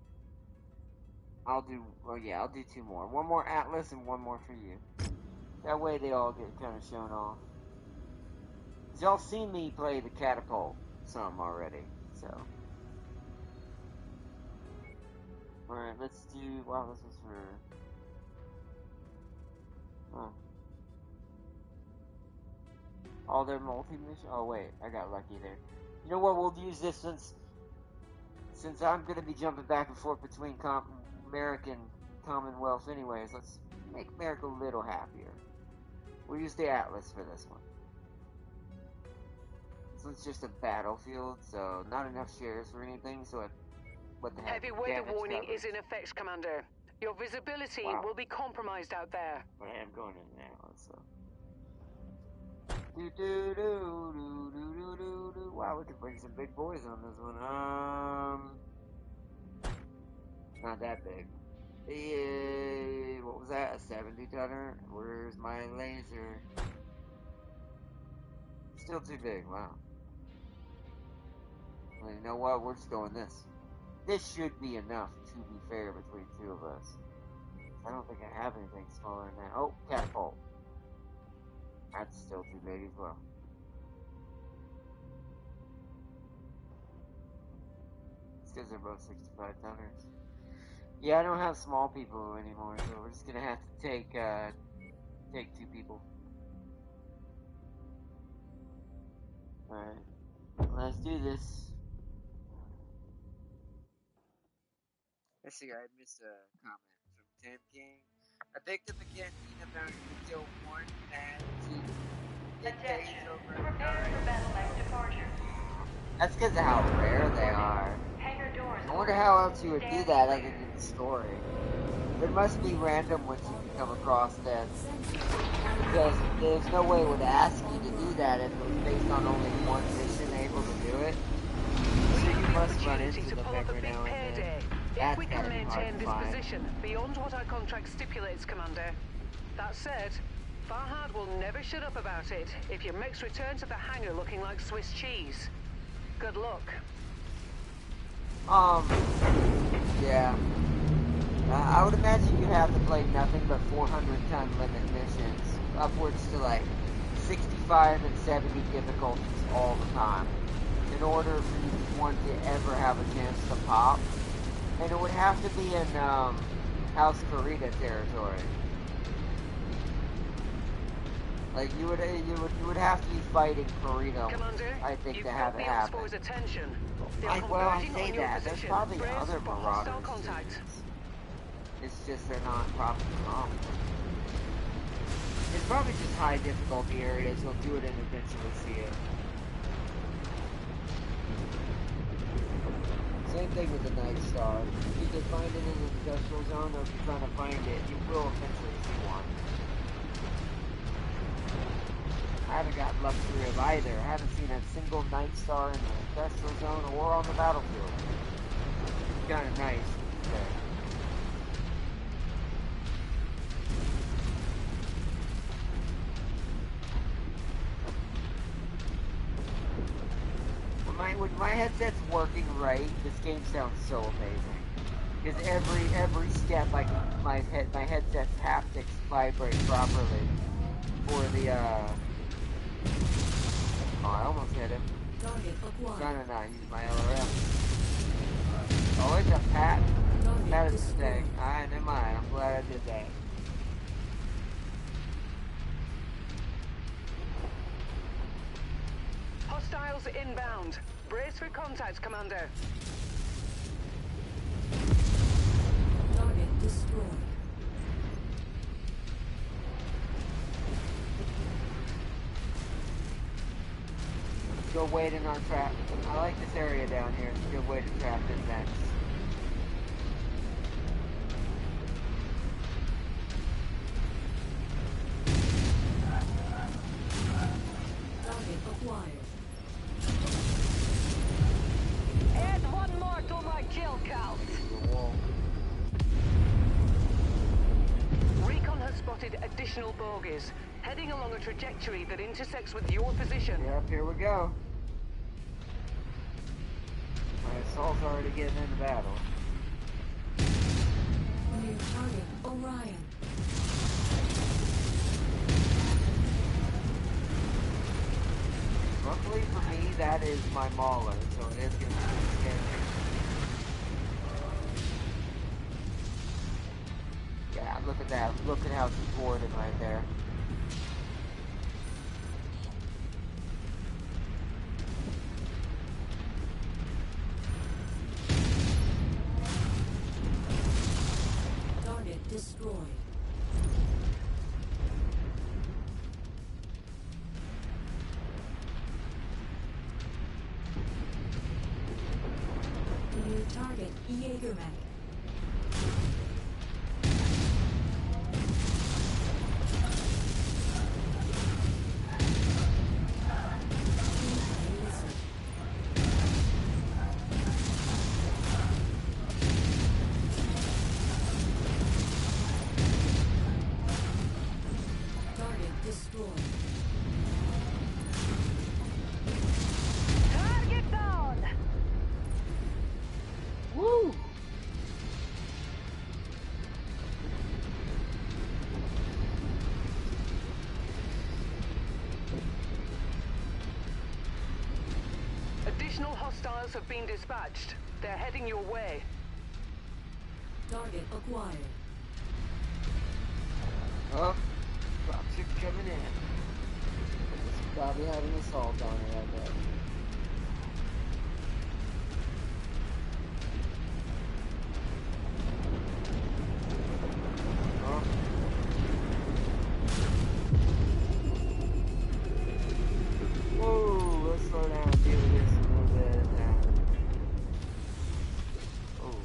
Speaker 1: I'll do. Oh yeah, I'll do two more. One more Atlas and one more for you. That way they all get kind of shown off. Cause y'all seen me play the catapult some already, so. Alright, let's do. Wow, this is for. Huh. All their multi-mission. Oh wait, I got lucky there. You know what? We'll use this since I'm gonna be jumping back and forth between American Commonwealth anyways. Let's make America a little happier. We'll use the Atlas for this one. This one's just a battlefield, so not enough shares for anything. So what the heck?
Speaker 3: Heavy weather
Speaker 1: Damage
Speaker 3: warning
Speaker 1: coverage.
Speaker 3: is in effect, Commander. Your visibility
Speaker 1: Wow.
Speaker 3: will be compromised out there.
Speaker 1: But I am going in the Atlas, so. Do do do do do do do do. Wow, we could bring some big boys on this one. Not that big. What was that? A 70 tonner? Where's my laser? Still too big. Wow. Well, you know what? We're just going this. This should be enough, to be fair, between two of us. I don't think I have anything smaller than that. Oh, catapult. That's still too big as well. It's because they're both 65 tonners. Yeah, I don't have small people anymore, so we're just gonna have to take two people. Alright. Let's do this. Let's see, I missed a comment from Tim King. I picked up a cantina bound to kill one and two.
Speaker 2: Attention. Prepare for battle act departure.
Speaker 1: That's because of how rare they are.
Speaker 2: Hangar doors.
Speaker 1: I wonder how else you would do that other than the story. There must be random ones you can come across then. Because there's no way it would ask you to do that if it was based on only one mission able to do it. So you must run into them every now and then.
Speaker 3: If we can maintain this position beyond what our contract stipulates, Commander. That said, Farhad will never shut up about it if your mechs return to the hangar looking like Swiss cheese. Good luck.
Speaker 1: Yeah. I would imagine you have to play nothing but 400-ton limit missions, upwards to like 65 and 70 difficulties all the time, in order for each one to ever have a chance to pop. And it would have to be in House Karita territory. Like you would have to be fighting Karita,
Speaker 3: Commander,
Speaker 1: I think, to
Speaker 3: you've
Speaker 1: have
Speaker 3: got
Speaker 1: it
Speaker 3: the
Speaker 1: happen.
Speaker 3: Osbor's attention. They
Speaker 1: I
Speaker 3: are
Speaker 1: say
Speaker 3: converging on your
Speaker 1: that. There's
Speaker 3: position.
Speaker 1: probably
Speaker 3: Brace
Speaker 1: other
Speaker 3: for hostile
Speaker 1: marauders.
Speaker 3: contact.
Speaker 1: It's just they're not properly common. It's probably just high difficulty areas. You'll do it and eventually see it. Same thing with the Night Star. You can find it in the industrial zone, or if you're trying to find it, you will eventually see one. I haven't got luxury of either. I haven't seen a single Night Star in the industrial zone or on the battlefield. It's kind of nice. When my headset's working right, this game sounds so amazing. Because every step my headset's haptics vibrate properly for the Oh, I almost hit him. Trying to not use my LRM. Oh, it's a pat. That is a mistake. Alright, never mind. I'm glad I did that.
Speaker 3: Hostiles inbound. Brace for contact, Commander.
Speaker 4: Target destroyed.
Speaker 1: good way to not trap. I like this area down here. It's a good way to trap in mechs.
Speaker 4: Target acquired.
Speaker 3: Add one more to my kill count.
Speaker 1: The wall.
Speaker 3: Recon has spotted additional bogies, heading along a trajectory that intersects with your position.
Speaker 1: Yep, here we go. My assault's already getting into battle.
Speaker 4: New target Orion.
Speaker 1: Luckily for me, that is my Mauler, so it is going to be scary. Yeah, look at that. Look at how supported right there.
Speaker 4: Target destroyed. New target Jägermech. Target destroyed.
Speaker 3: Target down!
Speaker 1: Woo!
Speaker 3: Additional hostiles have been dispatched. They're heading your way.
Speaker 4: Target acquired.
Speaker 1: Oh, dropship coming in. It's probably having an assault on it, I bet. Oh. Whoa, let's slow down and deal with this a little bit now. Oh.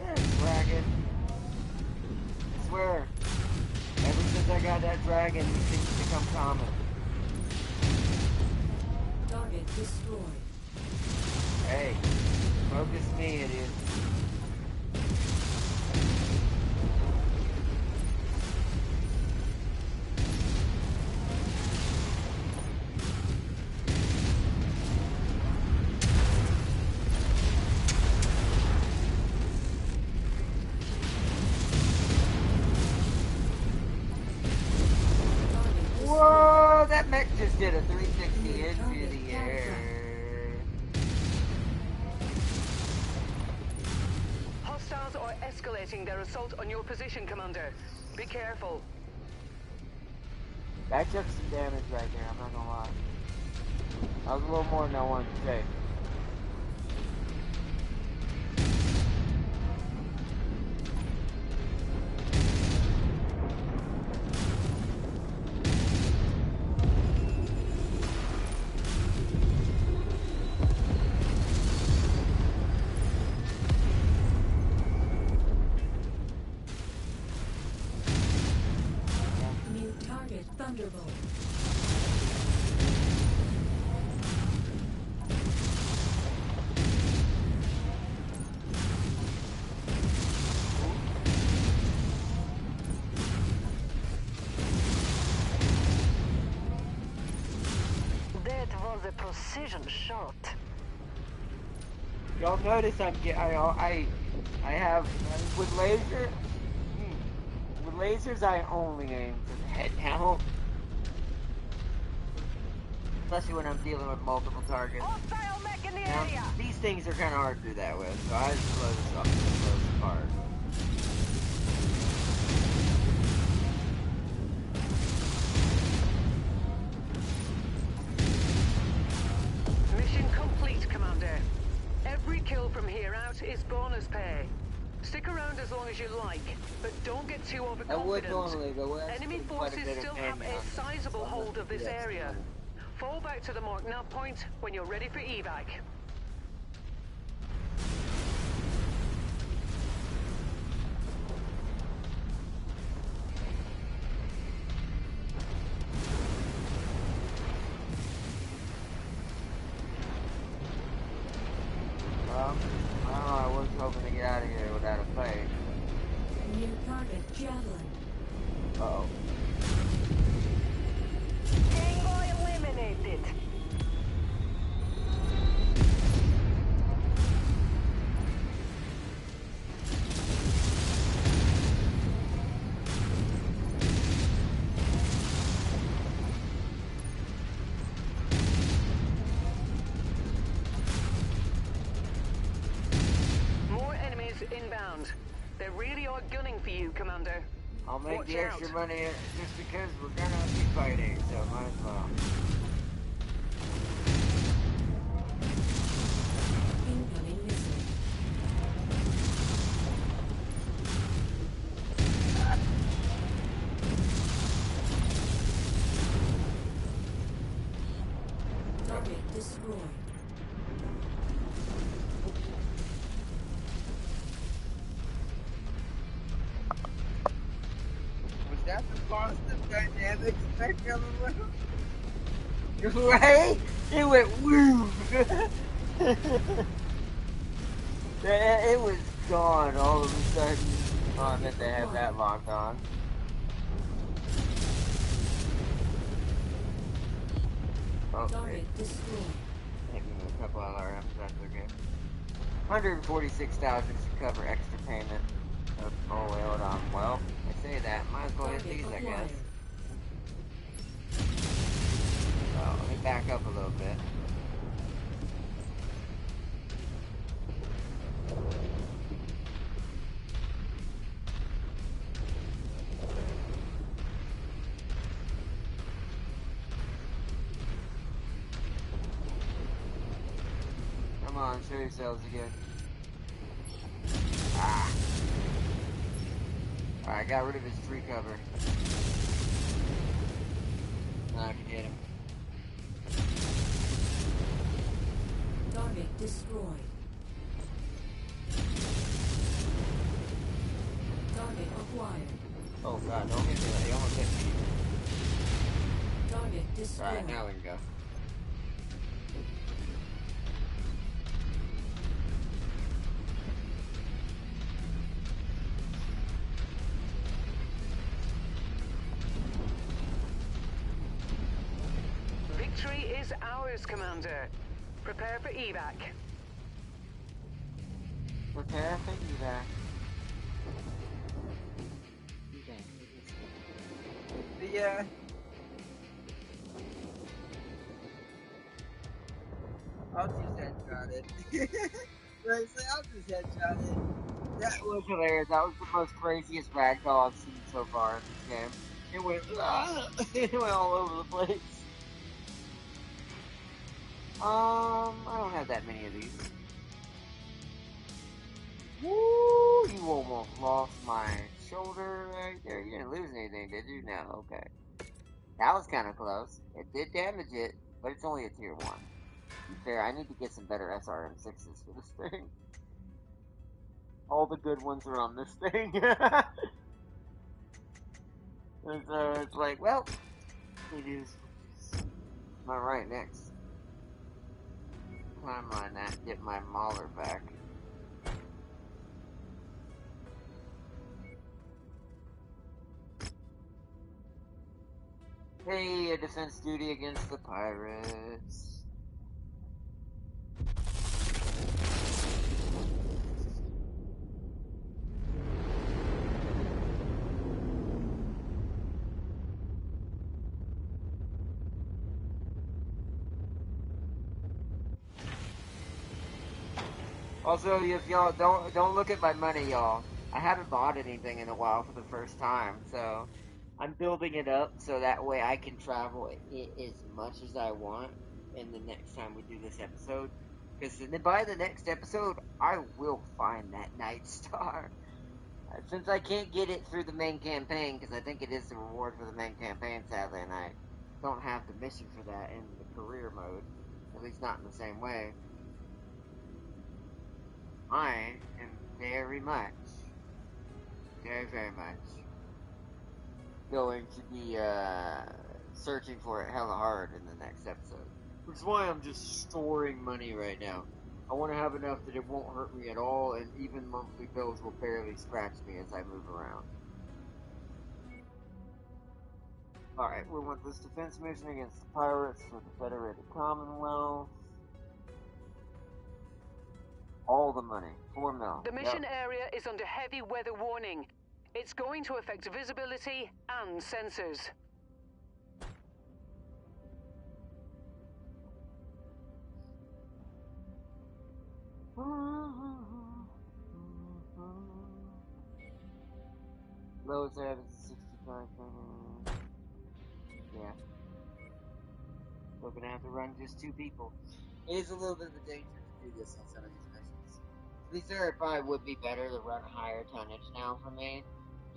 Speaker 1: That dragon. I swear, ever since I got that dragon, these things become common.
Speaker 4: Target destroyed.
Speaker 1: Hey, focus me, idiot.
Speaker 4: Target destroyed.
Speaker 1: Whoa, that mech just did a 360 into the air.
Speaker 3: Hostiles are escalating their assault on your position, Commander. Be careful.
Speaker 1: That took some damage right there, I'm not gonna lie. That was a little more than I wanted to take.
Speaker 4: New target Thunderbolt.
Speaker 2: That was a precision shot.
Speaker 1: Y'all notice I have with laser. With lasers, I only aim for the head now. Especially when I'm dealing with multiple targets.
Speaker 3: Hostile mech in the
Speaker 1: Now,
Speaker 3: area!
Speaker 1: these things are kind of hard to do that with, so I just blow this up and blow this apart.
Speaker 3: Mission complete, Commander. Every kill from here out is bonus pay. Stick around as long as you like, but don't get too
Speaker 1: I would
Speaker 3: overconfident.
Speaker 1: normally, but we're
Speaker 3: Enemy
Speaker 1: actually quite a
Speaker 3: forces
Speaker 1: bit of
Speaker 3: still have
Speaker 1: payment
Speaker 3: a
Speaker 1: on this,
Speaker 3: sizable
Speaker 1: so I'm
Speaker 3: hold
Speaker 1: gonna
Speaker 3: of this
Speaker 1: do extra
Speaker 3: area.
Speaker 1: money.
Speaker 3: Fall back to the mark nav point when you're ready for evac.
Speaker 1: Well, I don't know, I was hoping to get out of here without a fight.
Speaker 4: New target Javelin.
Speaker 1: Uh-oh.
Speaker 2: Tango eliminated.
Speaker 3: More enemies inbound. They really are gunning for you, Commander.
Speaker 1: I'll make
Speaker 3: Watch
Speaker 1: the extra
Speaker 3: out.
Speaker 1: money just because we're gonna be fighting, so might as well.
Speaker 4: Incoming missile. Target destroyed.
Speaker 1: Was that the positive dynamics effect of it? Right? It went woo! It was gone all of a sudden. Oh, I meant to have that locked on. Okay.
Speaker 4: Target destroyed.
Speaker 1: Taking a couple LRMs, that's okay. 146,000 should cover extra payment. Oh, wait, hold on. Well, I say that. Might as well hit
Speaker 4: Target
Speaker 1: these, I
Speaker 4: acquired.
Speaker 1: guess. Oh, let me back up a little bit. Come on, show yourselves again. Ah! Alright, got rid of his tree cover. Now I can hit him.
Speaker 4: Target destroyed. Target acquired.
Speaker 1: Oh god, don't hit me. He almost hit me.
Speaker 4: Target destroyed.
Speaker 1: Alright, now we can go.
Speaker 3: Victory is ours, Commander. Prepare for evac.
Speaker 1: Prepare for evac. Yeah. I'll just headshot it. Seriously, I'll just headshot it. That was hilarious. That was the most craziest ragdoll I've seen so far in this game. It went, it went all over the place. I don't have that many of these. Woo! You almost lost my shoulder right there. You didn't lose anything, did you? No, okay. That was kind of close. It did damage it, but it's only a tier 1. To be fair, I need to get some better SRM6s for this thing. All the good ones are on this thing. And so it's like, well, it is what it is. Alright, next. Climb on that, get my Mauler back. Hey, a defense duty against the pirates. Also, if y'all don't look at my money, y'all. I haven't bought anything in a while for the first time, so I'm building it up so that way I can travel as much as I want. And the next time we do this episode, Because by the next episode, I will find that Night Star. Since I can't get it through the main campaign, because I think it is the reward for the main campaign, sadly, and I don't have the mission for that in the career mode. At least not in the same way. I am very much, very much going to be searching for it hella hard in the next episode. Which is why I'm just storing money right now. I want to have enough that it won't hurt me at all, and even monthly bills will barely scratch me as I move around. Alright, we want this defense mission against the pirates for the Federated Commonwealth. All the money. 4 mil.
Speaker 3: The mission area is under heavy weather warning. It's going to affect visibility and sensors.
Speaker 1: Lowest average is 65. Yeah. We're gonna have to run just 2 people. It is a little bit of a danger to do this on some of these missions. To be fair, it probably would be better to run higher tonnage now for me,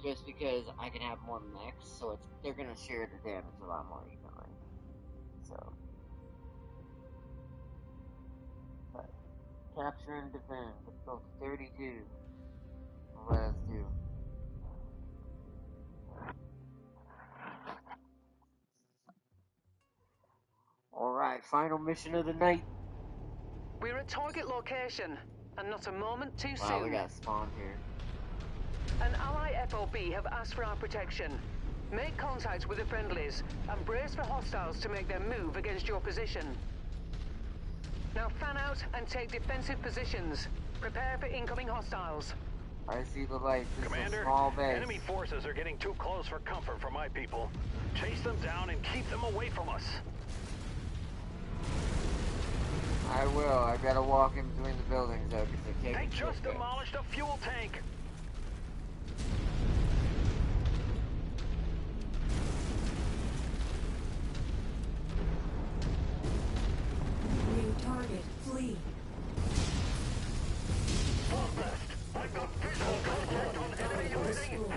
Speaker 1: just because I can have more mechs, so they're gonna share the damage a lot more evenly. So, but capture and defend. Let's go to 32. Let us do. Alright, final mission of the night.
Speaker 3: We're at target location, and not a moment too soon.
Speaker 1: Wow, we got spawned here.
Speaker 3: An ally FOB have asked for our protection. Make contact with the friendlies, and brace for hostiles to make their move against your position. Now fan out and take defensive positions. Prepare for incoming hostiles.
Speaker 1: I see the lights. This
Speaker 5: Commander,
Speaker 1: is a small base.
Speaker 5: enemy forces are getting too close for comfort for my people. Chase them down and keep them away from us.
Speaker 1: I will. I gotta walk in between the buildings though, because they
Speaker 5: They
Speaker 1: can't.
Speaker 5: just demolished a fuel tank.
Speaker 4: New target, flee. Destroy.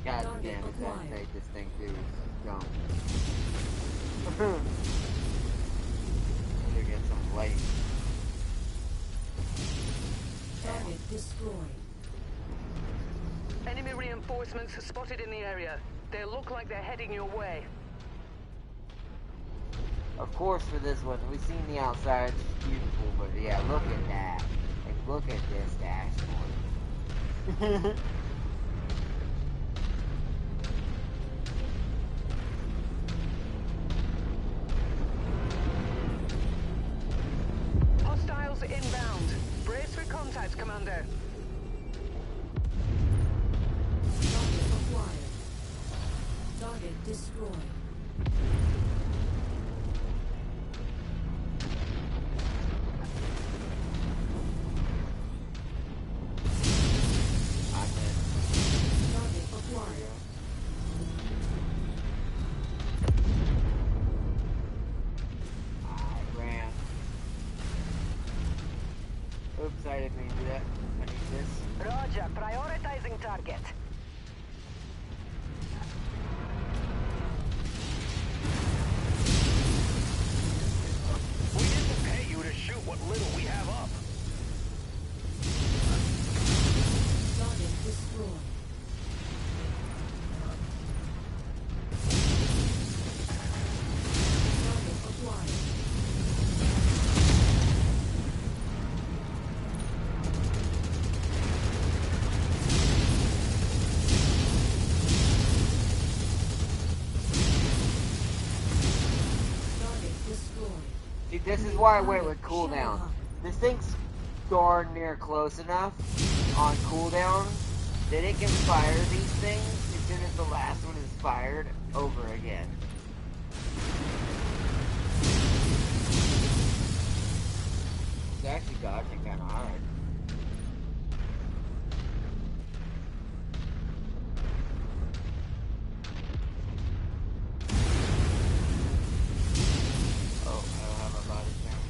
Speaker 1: God
Speaker 4: Target
Speaker 1: damn it, that
Speaker 4: acquired.
Speaker 1: made this thing do gone. Need to get some light.
Speaker 4: Target destroyed.
Speaker 3: Enemy reinforcements spotted in the area. They look like they're heading your way.
Speaker 1: Of course, for this one, we've seen the outside, it's beautiful, but yeah, look at that. Like, look at this dashboard.
Speaker 3: Hostiles inbound. Brace for contact, Commander.
Speaker 4: Target acquired. Target destroyed.
Speaker 1: I missed.
Speaker 4: Target acquired.
Speaker 1: I ran. Oops, I didn't mean to do that. I need this.
Speaker 2: Roger, prioritizing target.
Speaker 5: We didn't pay you to shoot what little we have up.
Speaker 4: Target destroyed. Target acquired. Target destroyed.
Speaker 1: See, this is why I went with cooldown. This thing's darn near close enough on cooldown that it can fire these things as soon as the last one is fired over again. It's actually dodging kind of hard. Oh, I don't have my body count.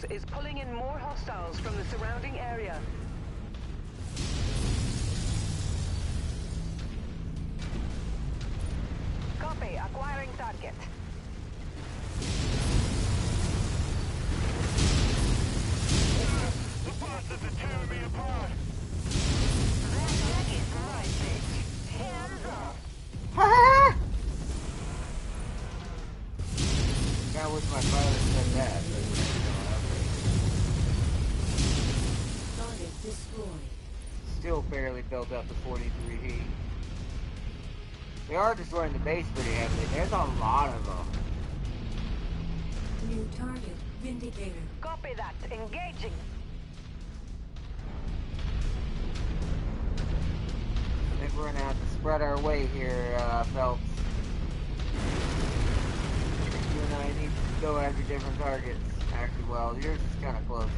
Speaker 3: force is pulling in more hostiles from the surrounding area.
Speaker 2: Copy. Acquiring target.
Speaker 5: The bosses are tearing me apart!
Speaker 2: That is my bitch. Hands off.
Speaker 1: I wish my pilot said that, but
Speaker 4: Target destroyed.
Speaker 1: still barely built up to 43 heat. They are destroying the base pretty heavily. There's a lot of them.
Speaker 4: New target vindicator.
Speaker 2: Copy that. Engaging.
Speaker 1: I think we're gonna have to spread our weight here, Phelps. You and I need to go after different targets. Actually, well, yours is kind of closer.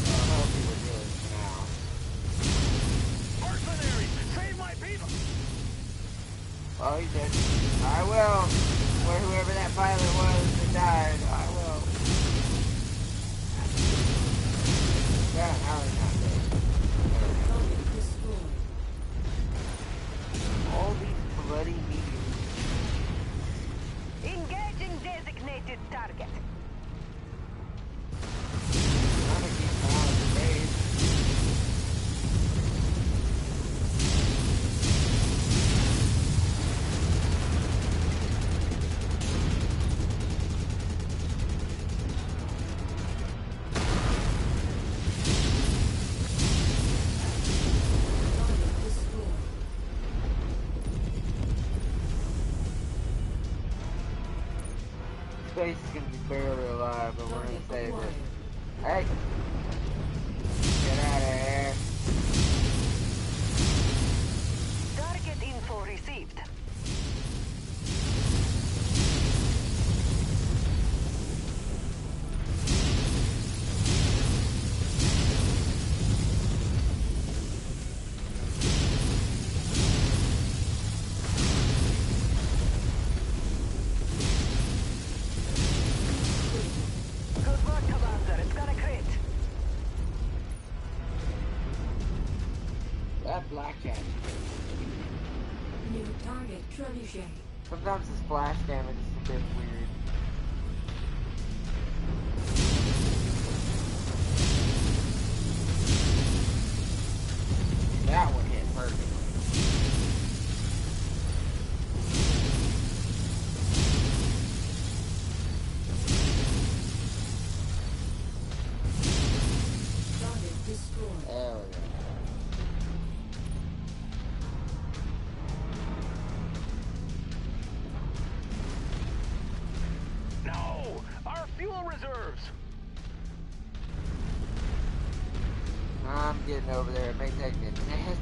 Speaker 1: I'll help you with yours for now.
Speaker 5: Mercenaries! Save my people!
Speaker 1: Oh, he did. I will. Or whoever that pilot was that died, I will. Yeah, now he's not dead.
Speaker 4: Target destroyed.
Speaker 1: All these bloody meteors.
Speaker 2: Engaging designated target.
Speaker 1: Trying to keep them out of the base.
Speaker 4: Target destroyed.
Speaker 1: Space is gonna be barely alive, but we're
Speaker 4: Target
Speaker 1: gonna save
Speaker 4: acquired.
Speaker 1: it. Hey! Get out of here.
Speaker 2: Target info received. Good work, Commander. It's gonna crit.
Speaker 1: That blackjack.
Speaker 4: New target trebuchet.
Speaker 1: Sometimes the splash damage is a bit weird. That one hit perfectly.
Speaker 4: Target destroyed.
Speaker 1: There we go.
Speaker 5: No! Our fuel reserves!
Speaker 1: I'm getting over there. It may take me a minute.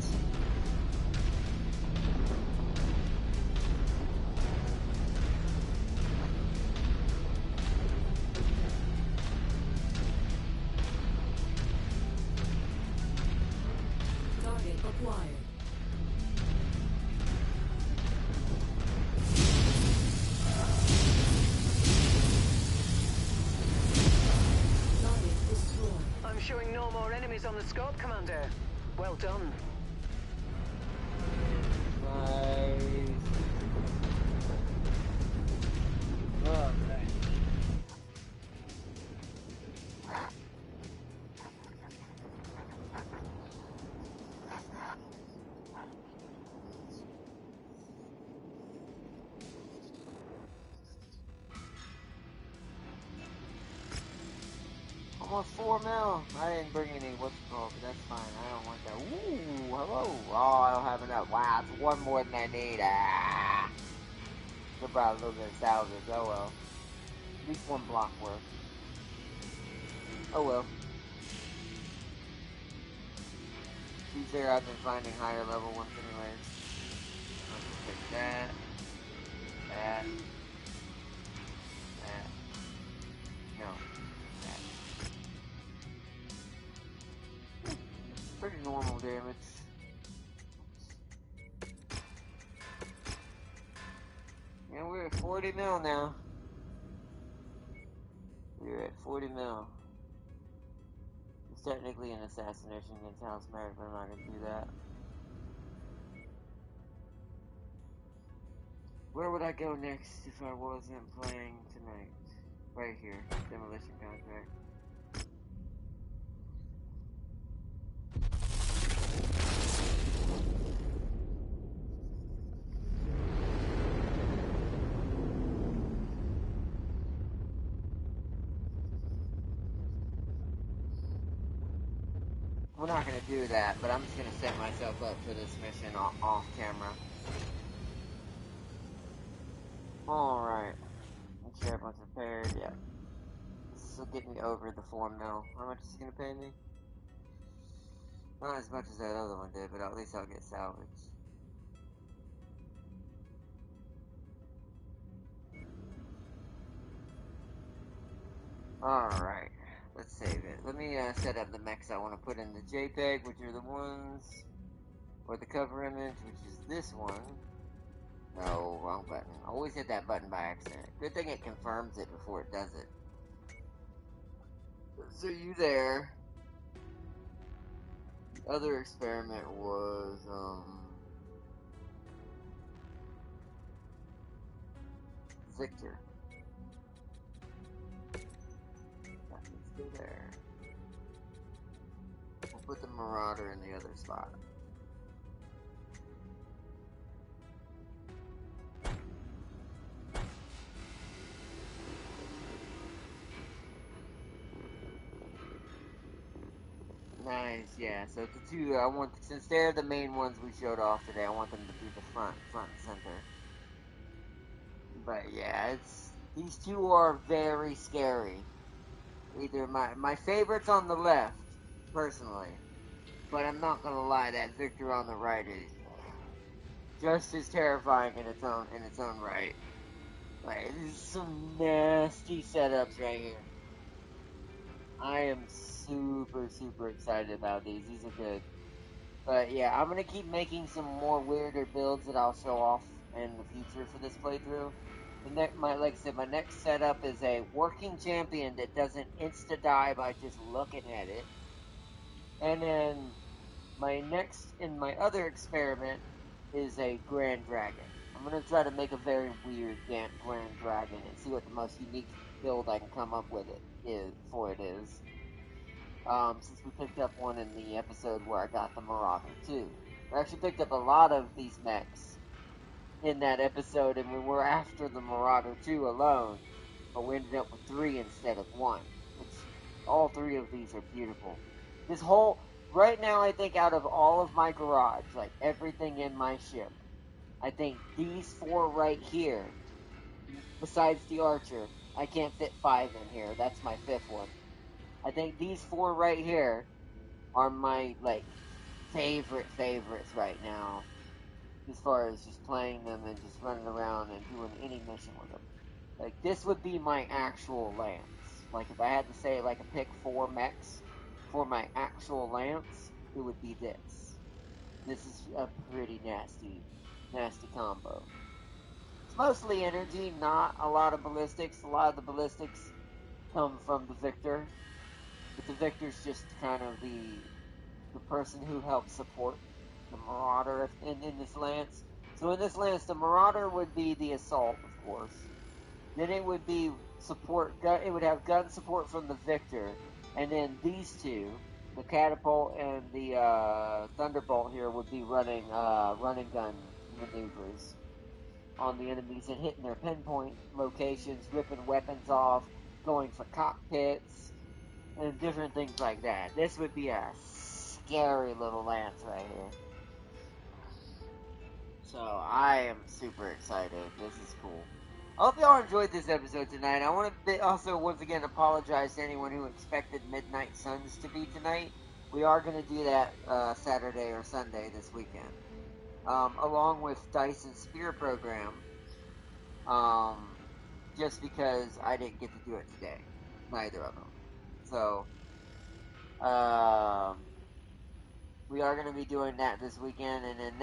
Speaker 4: Target acquired. Target destroyed.
Speaker 3: I'm showing no more enemies on the scope, Commander. Well done.
Speaker 1: Nice. Okay. Almost 4 mil. I didn't bring any what's it called, but that's fine. I don't want that. Ooh, hello. Oh, I don't have enough. Wow, it's one more than I need. Ah. Could probably a little bit of salvage. Oh well. At least one block worth. Oh well. To be fair, I've been finding higher level ones anyways. Let's just take that. That. That. No. That. Pretty normal damage. And we're at 40 mil now. 40 mil. It's technically an assassination against House Merrick, but I'm not gonna do that. Where would I go next if I wasn't playing tonight? Right here, demolition contract. We're not gonna do that, but I'm just gonna set myself up for this mission off camera. Alright. Make sure everyone's prepared, yeah. This will get me over the 4 mil. How much is it gonna pay me? Not as much as that other one did, but at least I'll get salvage. Alright, let's save it. Let me set up the mechs I want to put in the JPEG, which are the ones, or the cover image, which is this one. No, wrong button. I always hit that button by accident. Good thing it confirms it before it does it. So you there. The other experiment was, Victor. That needs to go there. We'll put the Marauder in the other spot. Nice, yeah. So the two, since they're the main ones we showed off today, I want them to be the front and center. But yeah, these two are very scary. Either my favorite's on the left, personally, but I'm not gonna lie, that Victor on the right is just as terrifying in its own right. Like, there's some nasty setups right here. I am super excited about these. These are good. But yeah, I'm gonna keep making some more weirder builds that I'll show off in the future for this playthrough. Like I said, my next setup is a working champion that doesn't insta die by just looking at it. And then my other experiment is a Grand Dragon. I'm gonna try to make a very weird Grand Dragon and see what the most unique build I can come up with is. Since we picked up one in the episode where I got the Marauder too. I actually picked up a lot of these mechs in that episode, and we were after the Marauder 2 alone, but we ended up with 3 instead of 1, which all 3 of these are beautiful. Right now, I think out of all of my garage, like everything in my ship, I think these 4 right here, besides the Archer, I can't fit 5 in here, that's my 5th one. I think these 4 right here are my, favorites right now, as far as just playing them and just running around and doing any mission with them. Like, this would be my actual lance. Like, if I had to say, a pick 4 mechs for my actual lance, it would be this. This is a pretty nasty combo. It's mostly energy, not a lot of ballistics. A lot of the ballistics come from the Victor, but the Victor's just kind of the person who helps support the Marauder in this lance. So in this lance, the Marauder would be the assault, of course. Then it would be it would have gun support from the Victor, and then these two, the catapult and the thunderbolt here, would be running gun maneuvers on the enemies and hitting their pinpoint locations, ripping weapons off, going for cockpits, and different things like that. This would be a scary little lance right here. So I am super excited. This is cool. I hope y'all enjoyed this episode tonight. I want to also once again apologize to anyone who expected Midnight Suns to be tonight. We are going to do that Saturday or Sunday this weekend, along with Dyson's Spear program. Just because I didn't get to do it today, neither of them. So, we are going to be doing that this weekend, and then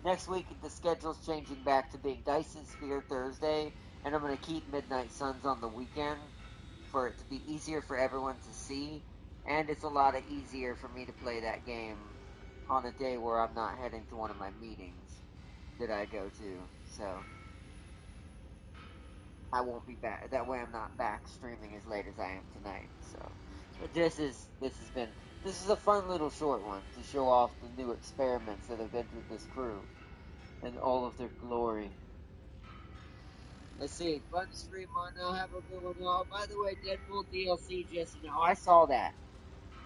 Speaker 1: next week the schedule's changing back to being Dyson Spear Thursday, and I'm going to keep Midnight Suns on the weekend. for it to be easier for everyone to see, and it's a lot easier for me to play that game on a day where I'm not heading to one of my meetings that I go to. So I won't be back. That way, I'm not back streaming as late as I am tonight. So, but this is a fun little short one to show off the new experiments that have entered this crew and all of their glory. Let's see, fun stream on now. Have a good one, y'all. By the way, Deadpool DLC just now. I saw that.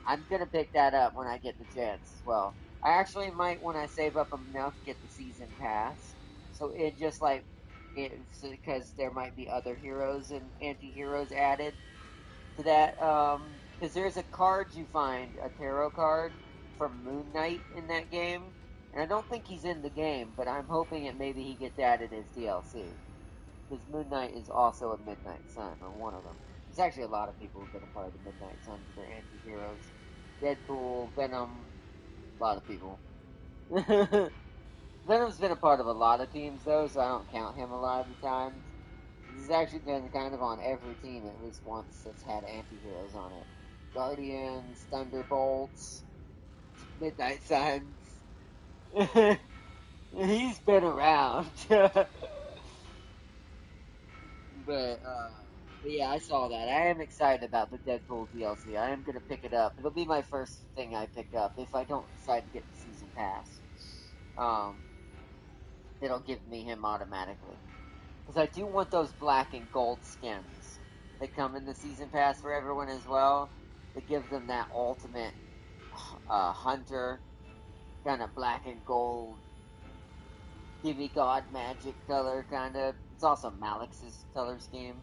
Speaker 1: I'm gonna pick that up when I get the chance as well. I actually might when I save up enough get the season pass. So it just like because there might be other heroes and anti-heroes added to that. Because there's a card you find, a tarot card from Moon Knight in that game, and I don't think he's in the game, but I'm hoping it maybe he gets added as DLC. Because Moon Knight is also a Midnight Sun, or one of them. There's actually a lot of people who've been a part of the Midnight Suns that are anti-heroes. Deadpool, Venom, a lot of people. Venom's been a part of a lot of teams though, so I don't count him a lot of the times. He's actually been kind of on every team at least once that's had anti-heroes on it. Guardians, Thunderbolts, Midnight Suns. He's been around. But yeah, I saw that. I am excited about the Deadpool DLC. I am gonna pick it up. It'll be my first thing I pick up if I don't decide to get the season pass. It'll give me him automatically because I do want those black and gold skins that come in the season pass for everyone as well. That gives them that ultimate hunter kind of black and gold demigod magic color kind of. It's also Malix's color scheme.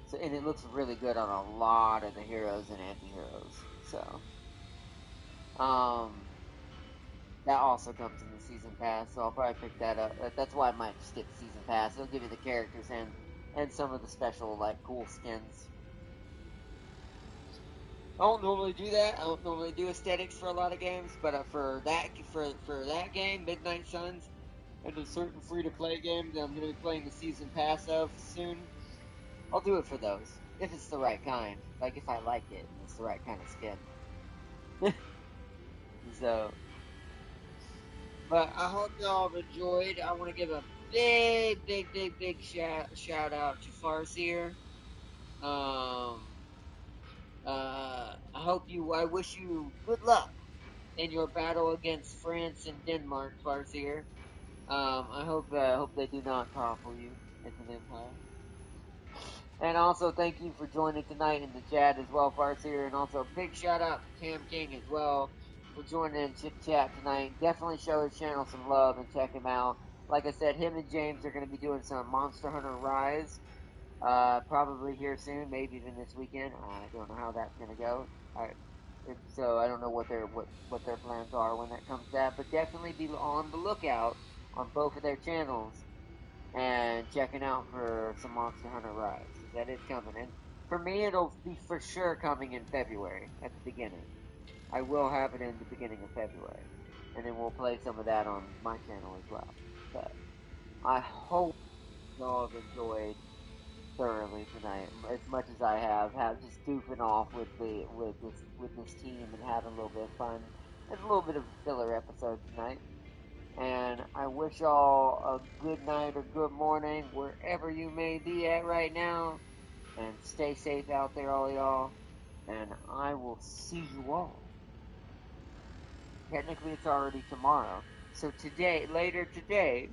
Speaker 1: So, and it looks really good on a lot of the heroes and anti-heroes. So, that also comes in the season pass, so I'll probably pick that up. That's why I might just get the season pass. It'll give you the characters and some of the special like cool skins. I don't normally do that. I don't normally do aesthetics for a lot of games, but for that game, Midnight Suns, and a certain free-to-play game that I'm going to be playing the season pass of soon, I'll do it for those. If it's the right kind. Like, if I like it, and it's the right kind of skin. So, but I hope y'all have enjoyed. I want to give a big shout out to Farseer. I wish you good luck in your battle against France and Denmark, Farseer. I hope they do not topple you as an empire. And also, thank you for joining tonight in the chat as well, Farseer. And also, big shout out to Tam King as well for joining in Chip Chat tonight. Definitely show his channel some love and check him out. Like I said, him and James are going to be doing some Monster Hunter Rise, probably here soon, maybe even this weekend. I don't know how that's going to go. So I don't know what their plans are when that comes to that, but definitely be on the lookout on both of their channels and checking out for some Monster Hunter Rise. That is coming. And for me, it'll be for sure coming in February at the beginning. I will have it in the beginning of February. And then we'll play some of that on my channel as well. But I hope y'all have enjoyed thoroughly tonight, as much as I have just goofing off with this team and having a little bit of fun. It's a little bit of a filler episode tonight. And I wish y'all a good night or good morning wherever you may be at right now. And stay safe out there, all y'all. And I will see you all. Technically, it's already tomorrow. So later today,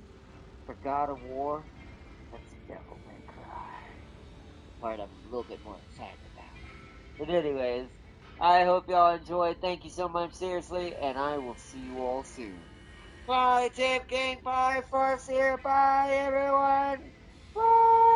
Speaker 1: for God of War, that's the Devil May Cry. The part I'm a little bit more excited about. But anyways, I hope y'all enjoyed. Thank you so much, seriously, and I will see you all soon. Bye, Tip King. Bye, Farseer. Bye, everyone. Bye.